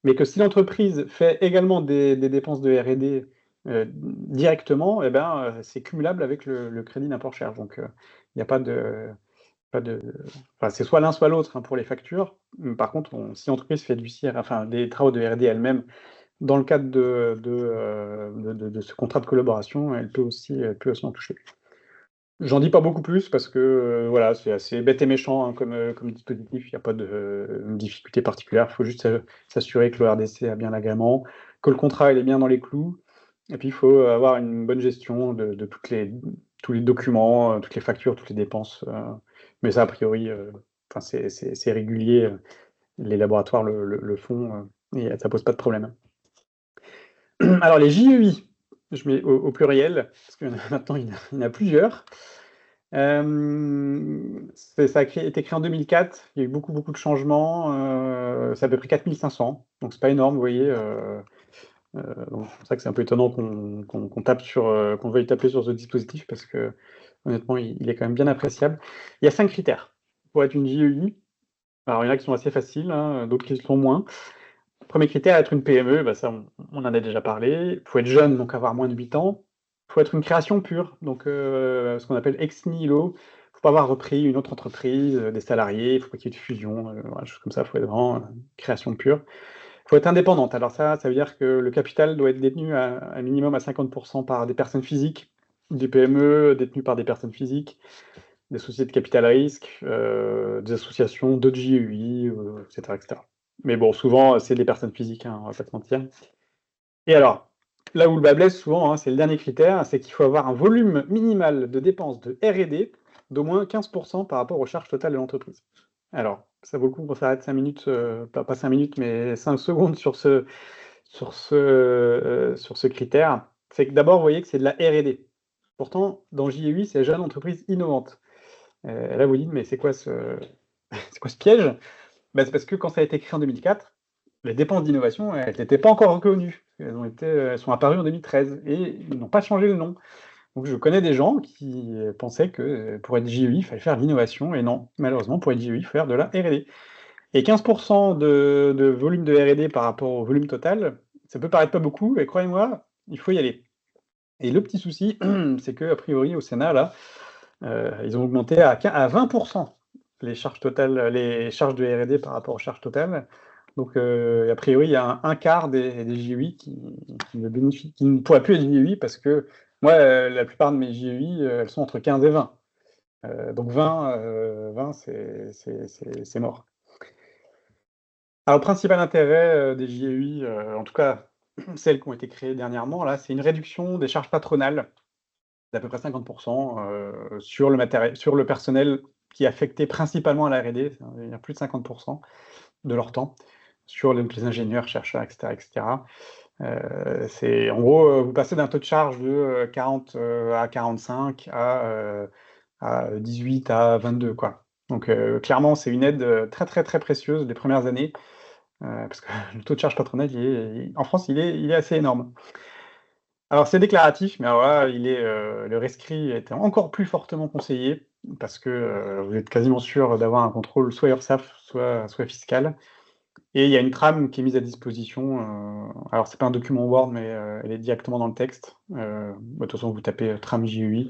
mais que si l'entreprise fait également des dépenses de R&D directement, c'est cumulable avec le crédit d'impôt recherche. Donc il n'y a pas de c'est soit l'un soit l'autre, hein, pour les factures. Par contre, si l'entreprise fait du CIR, des travaux de R&D elle-même dans le cadre de ce contrat de collaboration, elle peut aussi en toucher. J'en dis pas beaucoup plus parce que voilà, c'est assez bête et méchant hein, comme dispositif. Il n'y a pas de difficulté particulière. Il faut juste s'assurer que le RDC a bien l'agrément, que le contrat il est bien dans les clous. Et puis il faut avoir une bonne gestion de tous les documents, toutes les factures, toutes les dépenses. Mais ça, a priori, c'est régulier. Les laboratoires le font et ça pose pas de problème. Alors les JEI, je mets au pluriel, parce que maintenant il y en a plusieurs. Ça a été créé en 2004, il y a eu beaucoup, beaucoup de changements, c'est à peu près 4500, donc c'est pas énorme, vous voyez. Donc c'est pour ça que c'est un peu étonnant qu'on veuille taper sur ce dispositif, parce que honnêtement, il est quand même bien appréciable. Il y a 5 critères pour être une JEI. Alors il y en a qui sont assez faciles, hein, d'autres qui le sont moins. Premier critère, être une PME, bah ça on en a déjà parlé. Il faut être jeune, donc avoir moins de 8 ans. Il faut être une création pure, donc ce qu'on appelle ex nihilo. Il ne faut pas avoir repris une autre entreprise, des salariés, il ne faut pas qu'il y ait de fusion, voilà, choses comme ça, il faut être vraiment création pure. Il faut être indépendante. Alors ça veut dire que le capital doit être détenu à minimum à 50% par des personnes physiques, des PME détenues par des personnes physiques, des sociétés de capital risque, des associations, d'autres JEI, etc., etc. Mais bon, souvent, c'est des personnes physiques, hein, on va pas se mentir. Et alors, là où le bas blesse souvent, hein, c'est le dernier critère, c'est qu'il faut avoir un volume minimal de dépenses de R&D d'au moins 15% par rapport aux charges totales de l'entreprise. Alors, ça vaut le coup qu'on s'arrête 5 minutes, pas 5 minutes, mais 5 secondes sur ce critère. C'est que d'abord, vous voyez que c'est de la R&D. Pourtant, dans JEI, c'est jeune entreprise innovante. Là, vous dites, mais c'est quoi ce piège? Bah, c'est parce que quand ça a été créé en 2004, les dépenses d'innovation, elles n'étaient pas encore reconnues. Elles sont apparues en 2013 et ils n'ont pas changé le nom. Donc je connais des gens qui pensaient que pour être JEI, il fallait faire de l'innovation, et non, malheureusement, pour être JEI, il faut faire de la R&D. Et 15% de volume de R&D par rapport au volume total, ça peut paraître pas beaucoup, mais croyez-moi, il faut y aller. Et le petit souci, c'est qu'a priori, au Sénat, là, ils ont augmenté à 20% les charges totales, les charges de R&D par rapport aux charges totales. Donc, a priori, il y a un quart des JEI qui ne pourraient plus être JEI parce que moi, la plupart de mes JEI, elles sont entre 15 et 20. Donc 20, c'est mort. Alors, le principal intérêt des JEI, en tout cas celles qui ont été créées dernièrement, là, c'est une réduction des charges patronales d'à peu près 50% sur le personnel qui est affecté principalement à la R&D, il y a plus de 50% de leur temps, sur les ingénieurs, chercheurs, etc. etc. C'est en gros, vous passez d'un taux de charge de 40 à 45 à 18 à 22, quoi. Donc clairement, c'est une aide très, très, très précieuse les premières années, parce que le taux de charge patronale, en France, il est assez énorme. Alors c'est déclaratif, mais alors là, le rescrit est encore plus fortement conseillé, parce que vous êtes quasiment sûr d'avoir un contrôle soit URSSAF, soit fiscal. Et il y a une trame qui est mise à disposition. Alors c'est pas un document Word, mais elle est directement dans le texte. De toute façon, vous tapez trame JEI.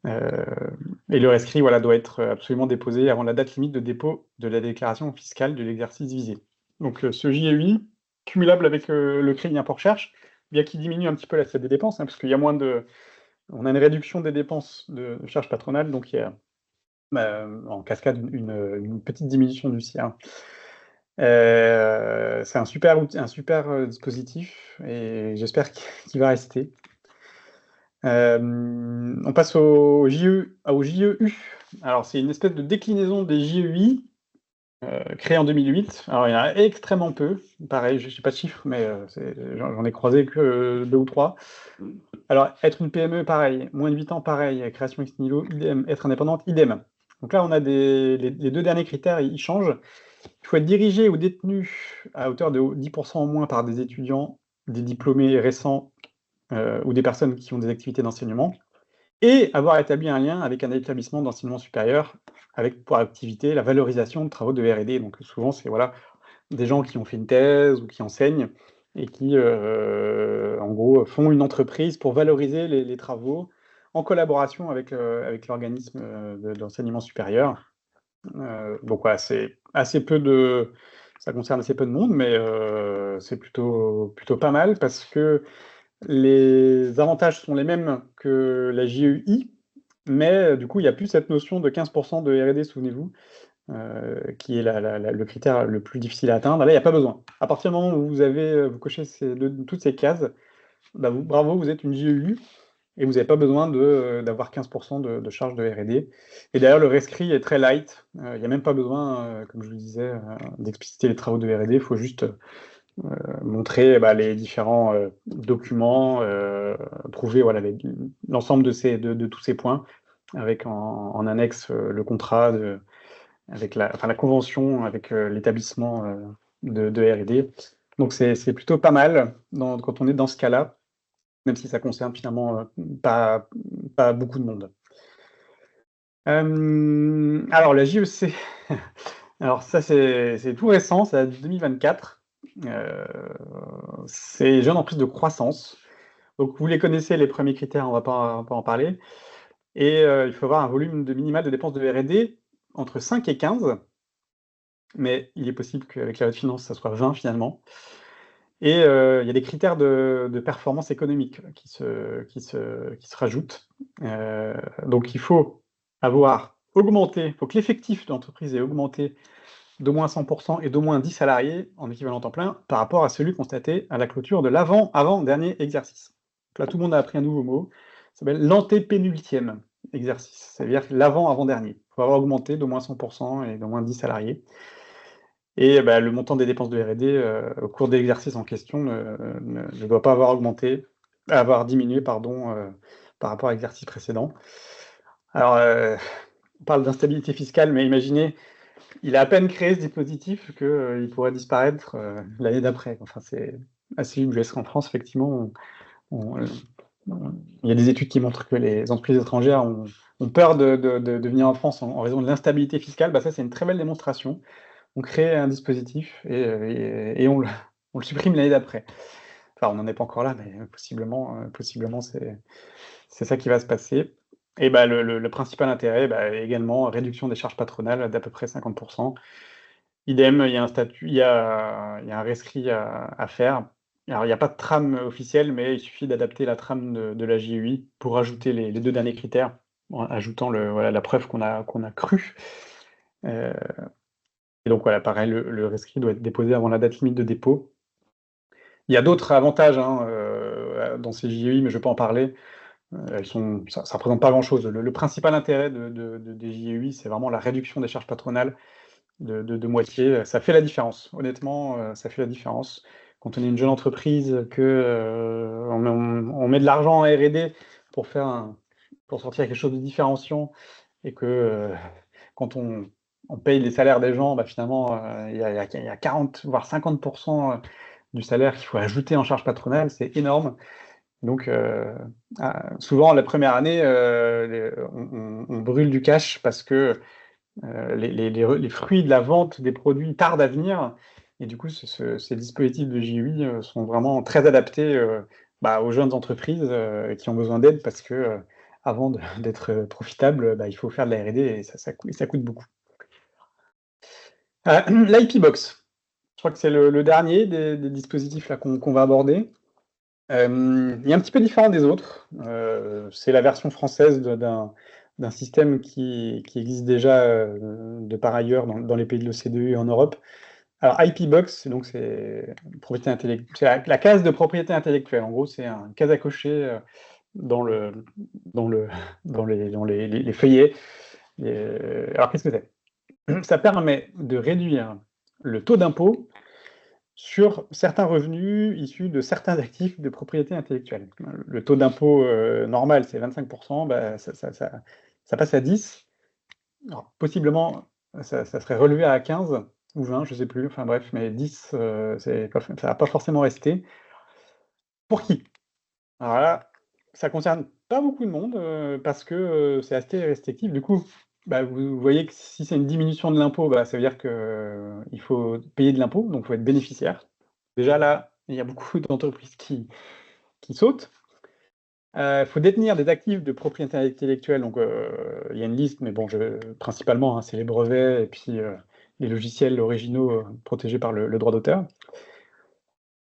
Et le rescrit, voilà, doit être absolument déposé avant la date limite de dépôt de la déclaration fiscale de l'exercice visé. Donc ce JEI, cumulable avec le crédit impôt recherche, bien qu'il diminue un petit peu l'assiette des dépenses, hein, parce qu'il y a on a une réduction des dépenses de charges patronales, donc il y a en cascade une petite diminution du CIR. C'est un super dispositif, et j'espère qu'il va rester. On passe au JEU. Alors c'est une espèce de déclinaison des JEI créé en 2008. Alors il y en a extrêmement peu. Pareil, je n'ai pas de chiffres, mais j'en ai croisé que 2 ou 3. Alors être une PME, pareil. Moins de 8 ans, pareil. Création ex nihilo, idem. Être indépendante, idem. Donc là, on a les 2 derniers critères, ils changent. Il faut être dirigé ou détenu à hauteur de 10% au moins par des étudiants, des diplômés récents ou des personnes qui ont des activités d'enseignement, et avoir établi un lien avec un établissement d'enseignement supérieur avec pour activité la valorisation de travaux de R&D. Donc souvent, c'est voilà, des gens qui ont fait une thèse ou qui enseignent et qui, en gros, font une entreprise pour valoriser les travaux en collaboration avec l'organisme d'enseignement supérieur. Donc voilà, c'est assez peu ça concerne assez peu de monde, mais c'est plutôt pas mal parce que les avantages sont les mêmes que la JEI, mais du coup, il n'y a plus cette notion de 15% de R&D, souvenez-vous, qui est le critère le plus difficile à atteindre. Là, il n'y a pas besoin. À partir du moment où vous cochez toutes ces cases, bah, bravo, vous êtes une JEU, et vous n'avez pas besoin d'avoir 15% de charge de R&D. Et d'ailleurs, le rescrit est très light. Il n'y a même pas besoin, comme je vous le disais, d'expliciter les travaux de R&D. Il faut juste montrer les différents documents, prouver voilà, l'ensemble de tous ces points, avec en annexe le contrat, avec la convention avec l'établissement de R&D. Donc c'est plutôt pas mal quand on est dans ce cas-là, même si ça concerne finalement pas beaucoup de monde. Alors la JEC, alors ça c'est tout récent, c'est 2024. C'est jeune entreprise de croissance. Donc vous les connaissez, les premiers critères, on va pas en parler. Et il faut avoir un volume minimal de dépenses de R&D entre 5 et 15, mais il est possible qu'avec la loi de finances, ça soit 20 finalement. Et il y a des critères de performance économique qui se rajoutent. Donc il faut il faut que l'effectif de l'entreprise ait augmenté d'au moins 100% et d'au moins 10 salariés en équivalent temps plein par rapport à celui constaté à la clôture de l'avant-dernier exercice. Donc là, tout le monde a appris un nouveau mot, ça s'appelle l'antépénultième exercice, c'est-à-dire l'avant-avant-dernier. Il faut avoir augmenté d'au moins 100% et d'au moins 10 salariés. Et le montant des dépenses de R&D au cours de l'exercice en question ne doit pas avoir diminué par rapport à l'exercice précédent. Alors, on parle d'instabilité fiscale, mais imaginez, il a à peine créé ce dispositif qu'il pourrait disparaître l'année d'après. Enfin, c'est assez ubuesque. En France, effectivement, il y a des études qui montrent que les entreprises étrangères ont peur de venir en France en raison de l'instabilité fiscale. Ça, c'est une très belle démonstration. On crée un dispositif et on le supprime l'année d'après. Enfin, on n'en est pas encore là, mais possiblement, c'est ça qui va se passer. Et le principal intérêt, également, réduction des charges patronales d'à peu près 50%. Idem, il y a un statut, il y a un rescrit à faire. Alors, il n'y a pas de trame officielle, mais il suffit d'adapter la trame de la JEI pour ajouter les 2 derniers critères, en ajoutant la preuve qu'on a crue. Et donc voilà, pareil, le rescrit doit être déposé avant la date limite de dépôt. Il y a d'autres avantages dans ces JEI, mais je ne vais pas en parler. Ça ne représente pas grand-chose. Le principal intérêt des JEI, c'est vraiment la réduction des charges patronales de moitié. Ça fait la différence. Honnêtement, ça fait la différence. Quand on est une jeune entreprise, on met de l'argent en R&D pour sortir quelque chose de différenciant, et que quand on paye les salaires des gens, finalement, il y a 40, voire 50% du salaire qu'il faut ajouter en charge patronale, c'est énorme. Donc, souvent, la première année, on brûle du cash parce que les fruits de la vente des produits tardent à venir. Et du coup, ces dispositifs de JEI sont vraiment très adaptés aux jeunes entreprises qui ont besoin d'aide parce que avant d'être profitable, il faut faire de la R&D et ça coûte beaucoup. L'IP Box, je crois que c'est le dernier des dispositifs là qu'on va aborder. Il est un petit peu différent des autres. C'est la version française d'un système qui existe déjà de par ailleurs dans les pays de l'OCDE et en Europe. Alors IP Box, donc c'est la case de propriété intellectuelle. En gros, c'est une case à cocher dans les feuillets. Alors qu'est-ce que c'est? Ça permet de réduire le taux d'impôt sur certains revenus issus de certains actifs de propriété intellectuelle. Le taux d'impôt normal, c'est 25%, ça passe à 10. Alors, possiblement, ça serait relevé à 15 ou 20, je ne sais plus, enfin bref, mais 10, ça ne va pas forcément rester. Pour qui? Alors là, ça ne concerne pas beaucoup de monde parce que c'est assez restrictif. Du coup, vous voyez que si c'est une diminution de l'impôt, ça veut dire qu'il faut payer de l'impôt, donc il faut être bénéficiaire. Déjà là, il y a beaucoup d'entreprises qui sautent. Il faut détenir des actifs de propriété intellectuelle, donc il y a une liste, mais bon, principalement, c'est les brevets et puis les logiciels originaux protégés par le droit d'auteur.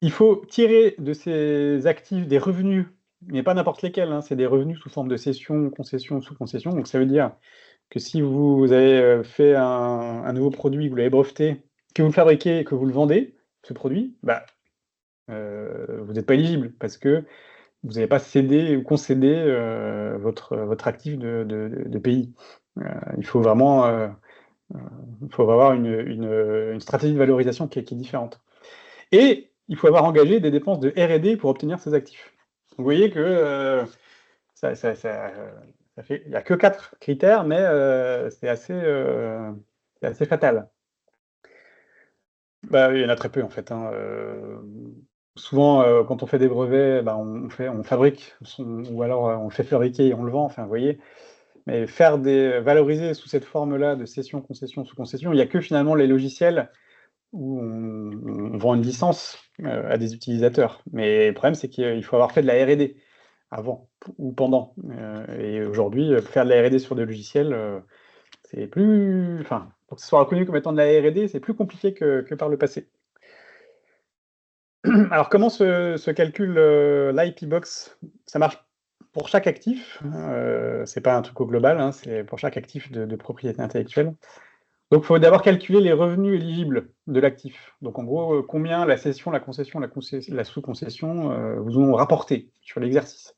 Il faut tirer de ces actifs des revenus mais pas n'importe lesquels, hein, c'est des revenus sous forme de cession, concession, sous-concession. Donc ça veut dire que si vous avez fait un nouveau produit, vous l'avez breveté, que vous le fabriquez et que vous le vendez, ce produit, bah, vous n'êtes pas éligible parce que vous n'avez pas cédé ou concédé votre actif de pays. Il faut vraiment avoir une stratégie de valorisation qui est différente. Et il faut avoir engagé des dépenses de R&D pour obtenir ces actifs. Donc, vous voyez que ça fait, il n'y a que 4 critères, mais c'est assez fatal. Bah, il y en a très peu en fait, hein, souvent, quand on fait des brevets, bah, on fabrique ou alors, on le fait fabriquer et on le vend, enfin, vous voyez? Mais valoriser sous cette forme-là de cession, concession, sous-concession, il y a que finalement les logiciels où on vend une licence, à des utilisateurs. Mais le problème, c'est qu'il faut avoir fait de la R&D avant ou pendant, et aujourd'hui, faire de la R&D sur des logiciels, c'est plus enfin, pour que ce soit reconnu comme étant de la R&D, c'est plus compliqué que par le passé. Alors comment se calcule, l'IP Box? Ça marche pour chaque actif, c'est pas un truc au global, hein, c'est pour chaque actif de propriété intellectuelle. Donc il faut d'abord calculer les revenus éligibles de l'actif. Donc en gros, combien la cession, la concession, la sous-concession, vous ont rapporté sur l'exercice.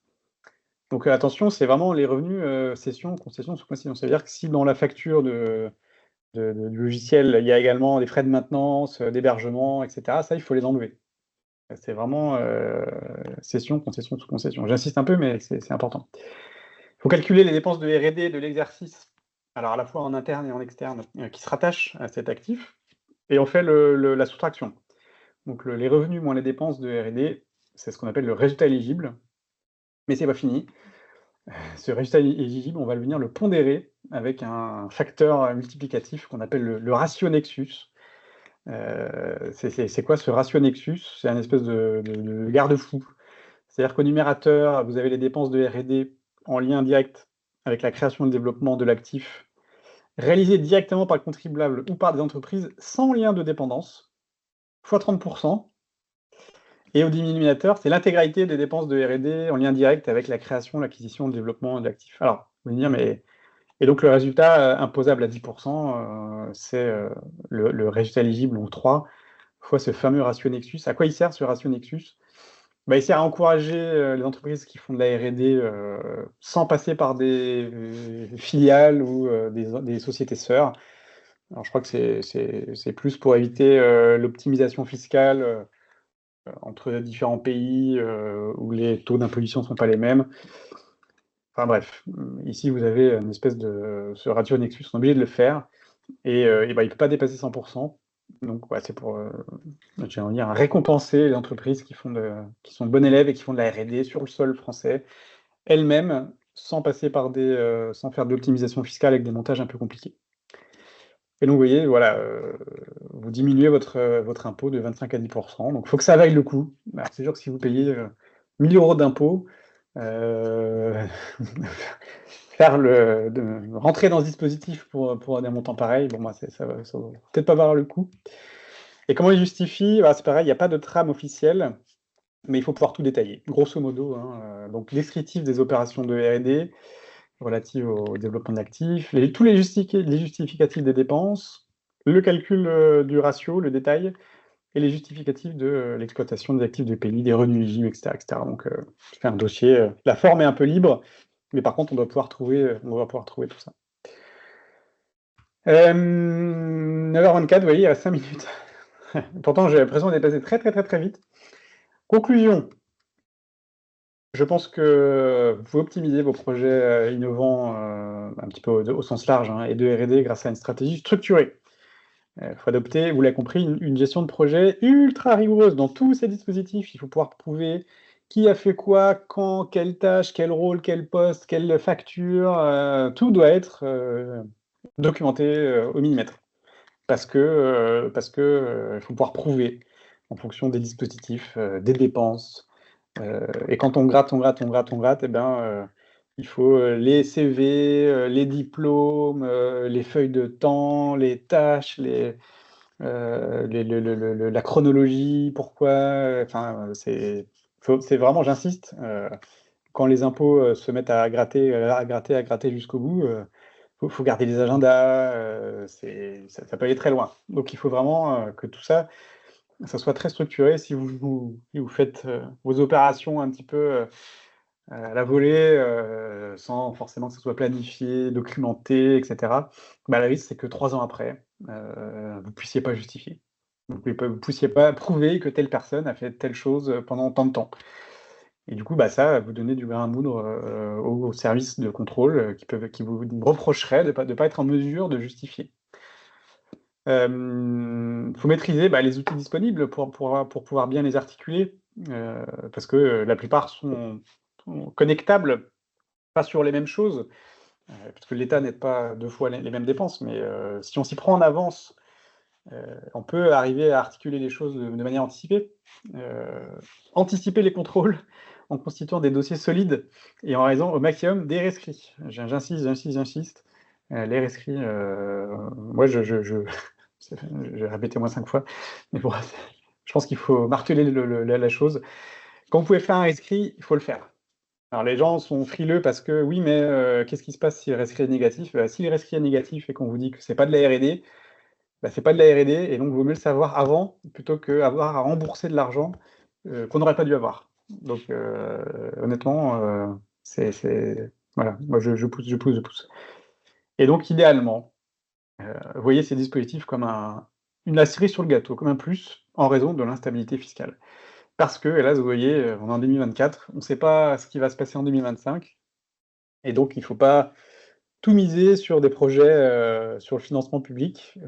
Donc attention, c'est vraiment les revenus, cession, concession, sous-concession. Ça veut dire que si dans la facture du logiciel, il y a également des frais de maintenance, d'hébergement et cetera, ça, il faut les enlever. C'est vraiment, cession, concession, sous-concession. J'insiste un peu, mais c'est important. Il faut calculer les dépenses de R&D de l'exercice, alors à la fois en interne et en externe, qui se rattachent à cet actif, et on fait la soustraction. Donc les revenus moins les dépenses de R&D, c'est ce qu'on appelle le résultat éligible, mais c'est pas fini. Ce résultat éligible, on va venir le pondérer avec un facteur multiplicatif qu'on appelle le ratio Nexus. C'est quoi ce ratio Nexus? C'est un espèce de garde-fou. C'est-à-dire qu'au numérateur, vous avez les dépenses de R&D en lien direct avec la création et le développement de l'actif, réalisé directement par le contribuable ou par des entreprises sans lien de dépendance, fois 30%. Et au dénominateur, c'est l'intégralité des dépenses de R&D en lien direct avec la création, l'acquisition, le développement de l'actif. Alors, vous allez me dire, mais... Et donc le résultat imposable à 10%, c'est le résultat éligible, ou 3, fois ce fameux ratio Nexus. À quoi il sert ce ratio Nexus? Bah, il sert à encourager les entreprises qui font de la R&D sans passer par des filiales ou des sociétés sœurs. Alors je crois que c'est plus pour éviter l'optimisation fiscale entre différents pays où les taux d'imposition ne sont pas les mêmes. Enfin bref, ici vous avez une espèce de ce ratio Nexus, on est obligé de le faire, et bah, il ne peut pas dépasser 100%. Donc ouais, c'est pour j'ai envie de dire, récompenser les entreprises qui sont bonnes élèves et qui font de la R&D sur le sol français, elles-mêmes, sans passer par sans faire de l'optimisation fiscale avec des montages un peu compliqués. Et donc vous voyez, voilà, vous diminuez votre impôt de 25 à 10%, donc il faut que ça vaille le coup. Alors c'est sûr que si vous payez 1 000 € d'impôts, rentrer dans ce dispositif pour des montants pareils, bon, moi, ça va peut-être pas valoir le coup. Et comment il justifie? Bah, c'est pareil, il n'y a pas de trame officielle, mais il faut pouvoir tout détailler. Grosso modo, hein, donc descriptif des opérations de R&D relatives au développement d'actifs, tous les justificatifs des dépenses, le calcul du ratio, le détail, et les justificatifs de l'exploitation des actifs du pays, des revenus éligibles, etc., etc. Donc, je fais un dossier. La forme est un peu libre, mais par contre, on va pouvoir trouver tout ça. 9h24, vous voyez, il reste 5 minutes. Pourtant, j'ai l'impression d'être passé très, très, très, très vite. Conclusion. Je pense que vous optimisez vos projets innovants un petit peu au sens large, hein, et de R&D grâce à une stratégie structurée. Il faut adopter, vous l'avez compris, une gestion de projet ultra rigoureuse dans tous ces dispositifs. Il faut pouvoir prouver qui a fait quoi, quand, quelle tâche, quel rôle, quel poste, quelle facture. Tout doit être documenté au millimètre. Parce que il faut pouvoir prouver en fonction des dispositifs, des dépenses. Et quand on gratte, et ben, il faut les CV, les diplômes, les feuilles de temps, les tâches, la chronologie, pourquoi, enfin, c'est vraiment, j'insiste, quand les impôts se mettent à gratter jusqu'au bout, faut garder les agendas, ça peut aller très loin. Donc il faut vraiment que tout ça soit très structuré. Si vous faites vos opérations un petit peu à la volée, sans forcément que ça soit planifié, documenté, etc., bah, le risque, c'est que 3 ans après, vous ne puissiez pas justifier. Vous ne puissiez pas prouver que telle personne a fait telle chose pendant tant de temps. Et du coup, bah, ça, vous donnez du grain à moudre aux services de contrôle qui vous reprocheraient de pas être en mesure de justifier. Faut maîtriser les outils disponibles pour pouvoir bien les articuler, parce que la plupart sont connectables, pas sur les mêmes choses, parce que l'État n'aide pas 2 fois les mêmes dépenses, mais si on s'y prend en avance, on peut arriver à articuler les choses de manière anticipée. Anticiper les contrôles en constituant des dossiers solides et en raison au maximum des rescrits. J'insiste. Les rescrits, moi j'ai répété au moins 5 fois, mais bon, je pense qu'il faut marteler la chose. Quand vous pouvez faire un rescrit, il faut le faire. Alors les gens sont frileux parce que oui, mais qu'est-ce qui se passe si le rescrit est négatif? Si le rescrit est négatif et qu'on vous dit que c'est pas de la R&D, c'est pas de la R&D et donc il vaut mieux le savoir avant plutôt qu'avoir à rembourser de l'argent qu'on n'aurait pas dû avoir. Donc honnêtement, voilà, moi je pousse. Et donc idéalement, vous voyez ces dispositifs comme la cerise sur le gâteau, comme un plus en raison de l'instabilité fiscale. Parce que, hélas, vous voyez, on est en 2024, on ne sait pas ce qui va se passer en 2025 et donc il ne faut pas tout miser sur des projets, sur le financement public,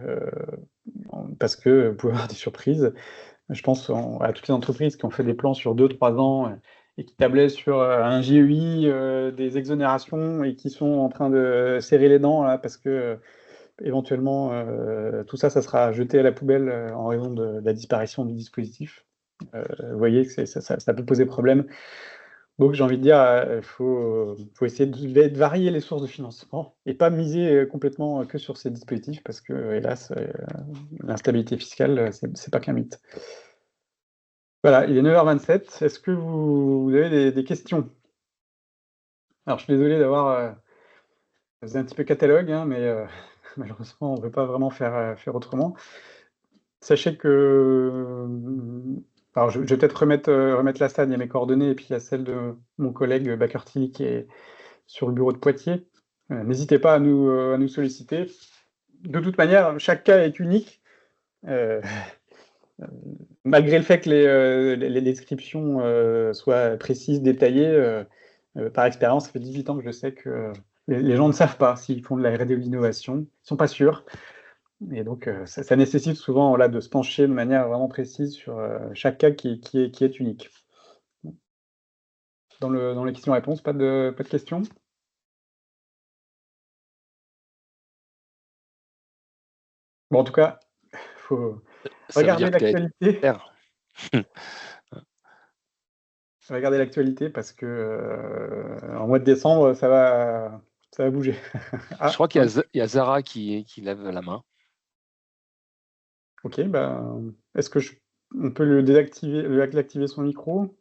parce que vous pouvez avoir des surprises. Je pense à toutes les entreprises qui ont fait des plans sur 2-3 ans et qui tablaient sur un GEI, des exonérations et qui sont en train de serrer les dents là, parce que éventuellement tout ça sera jeté à la poubelle en raison de la disparition du dispositif. Vous voyez que ça peut poser problème. Donc j'ai envie de dire, il faut essayer de varier les sources de financement et pas miser complètement que sur ces dispositifs parce que, hélas, l'instabilité fiscale, c'est pas qu'un mythe. Voilà, il est 9h27. Est-ce que vous avez des questions? Alors je suis désolé d'avoir fait un petit peu catalogue, hein, mais malheureusement, on ne peut pas vraiment faire autrement. Sachez que, alors je vais peut-être remettre la SAD, il y a mes coordonnées et puis il y a celle de mon collègue Bakertilly qui est sur le bureau de Poitiers. N'hésitez pas à nous solliciter. De toute manière, chaque cas est unique. Malgré le fait que les descriptions soient précises, détaillées, par expérience, ça fait 18 ans que je sais que les gens ne savent pas s'ils font de la R&D ou de l'innovation, ils ne sont pas sûrs. Et donc, ça nécessite souvent là, de se pencher de manière vraiment précise sur chaque cas qui est unique. Dans les questions-réponses, pas de questions? Bon, en tout cas, il faut Ça veut regarder dire que tu as été l'actualité. clair. Regardez l'actualité parce que en mois de décembre, ça va bouger. Je crois qu'il y a Zara qui lève la main. OK, est-ce que on peut le désactiver, activer son micro?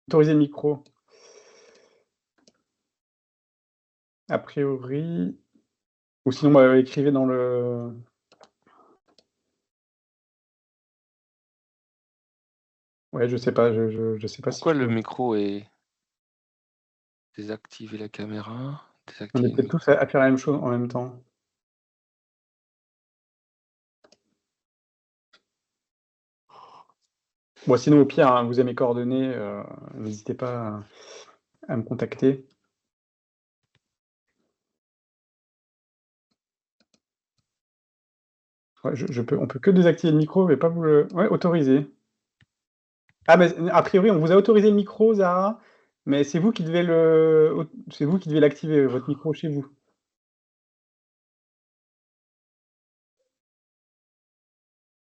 Autoriser le micro? A priori, ou sinon, écrivez dans le... Ouais, je sais pas, je sais pas si Pourquoi je le peux... micro est désactivé, la caméra? On Désactiver est le peut-être micro. tous à faire la même chose en même temps. Bon, sinon, au pire, hein, vous avez mes coordonnées, n'hésitez pas à me contacter. Ouais, on peut que désactiver le micro, mais pas vous le... Ouais, autoriser. Ah, mais a priori, on vous a autorisé le micro, Zara, mais c'est vous qui devez l'activer, votre micro chez vous.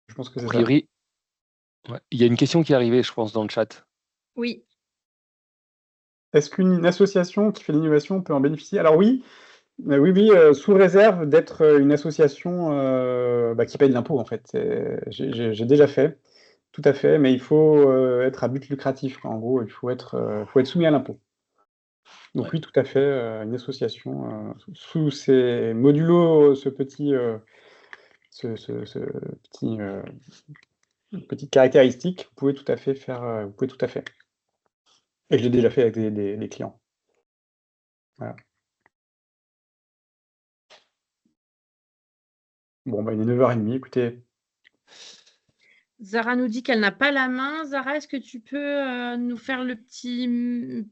Je pense que A c'est ça. priori, ouais. Il y a une question qui est arrivée, je pense, dans le chat. Oui. Est-ce qu'une association qui fait de l'innovation peut en bénéficier? Alors oui, oui, sous réserve d'être une association qui paye de l'impôt, en fait. J'ai déjà fait, tout à fait, mais il faut être à but lucratif, quoi. En gros, il faut être soumis à l'impôt. Donc Ouais. oui, tout à fait, une association, sous ces modulo ce petit, ce petit, petite caractéristique, vous pouvez tout à fait faire, vous pouvez tout à fait. Et je l'ai déjà fait avec des clients. Voilà. Bon, bah, il est 9h30, écoutez. Zara nous dit qu'elle n'a pas la main. Zara, est-ce que tu peux nous faire le petit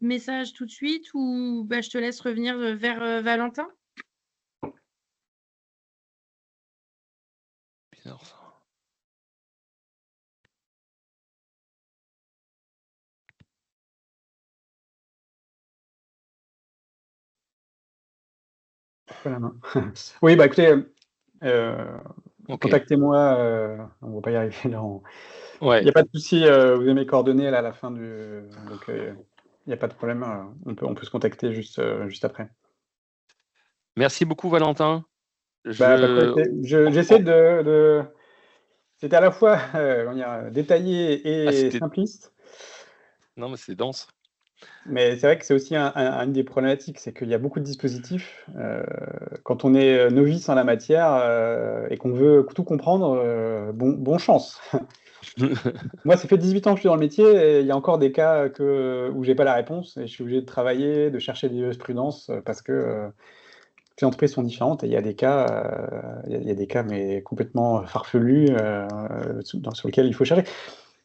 message tout de suite ou bah, je te laisse revenir vers Valentin? Bizarre ça. Pas la main. Oui, bah, écoutez, Ok. contactez-moi, on va pas y arriver là en il Ouais. y a pas de souci, vous avez mes coordonnées là à la fin du donc il y a pas de problème, on peut se contacter juste après. Merci beaucoup, Valentin. Bah, pas de quoi, Je... j'essaie oh, de c'était à la fois, comment dire? Détaillé ah, et c'était... simpliste, Non, mais c'est dense. mais c'est vrai que c'est aussi une des problématiques, c'est qu'il y a beaucoup de dispositifs, quand on est, novice en la matière, et qu'on veut tout comprendre, bonne chance. Moi, ça fait 18 ans que je suis dans le métier et il y a encore des cas où j'ai pas la réponse et je suis obligé de travailler, de chercher des jurisprudences, parce que, toutes les entreprises sont différentes et il y a des cas, il y a des cas mais complètement farfelus, sur lesquels il faut chercher.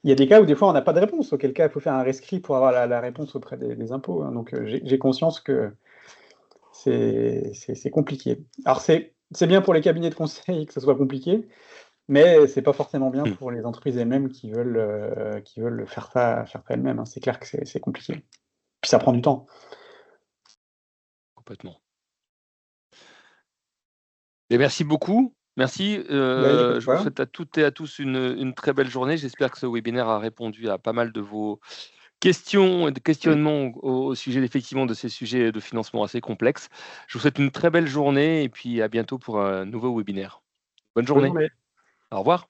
Il y a des cas où des fois on n'a pas de réponse, auquel cas il faut faire un rescrit pour avoir la réponse auprès des impôts, hein, donc j'ai conscience que c'est compliqué. Alors c'est bien pour les cabinets de conseil que ce soit compliqué, mais c'est pas forcément bien Hmm, pour les entreprises elles-mêmes qui veulent faire ça elles-mêmes, hein. C'est clair que c'est compliqué. Puis ça prend du temps. complètement. Et merci beaucoup. Merci. Bah, il y a pas de Je vous quoi. souhaite à toutes et à tous une très belle journée. J'espère que ce webinaire a répondu à pas mal de vos questions et de questionnements au sujet effectivement de ces sujets de financement assez complexes. Je vous souhaite une très belle journée et puis à bientôt pour un nouveau webinaire. Bonne Bonne journée. journée. Au revoir.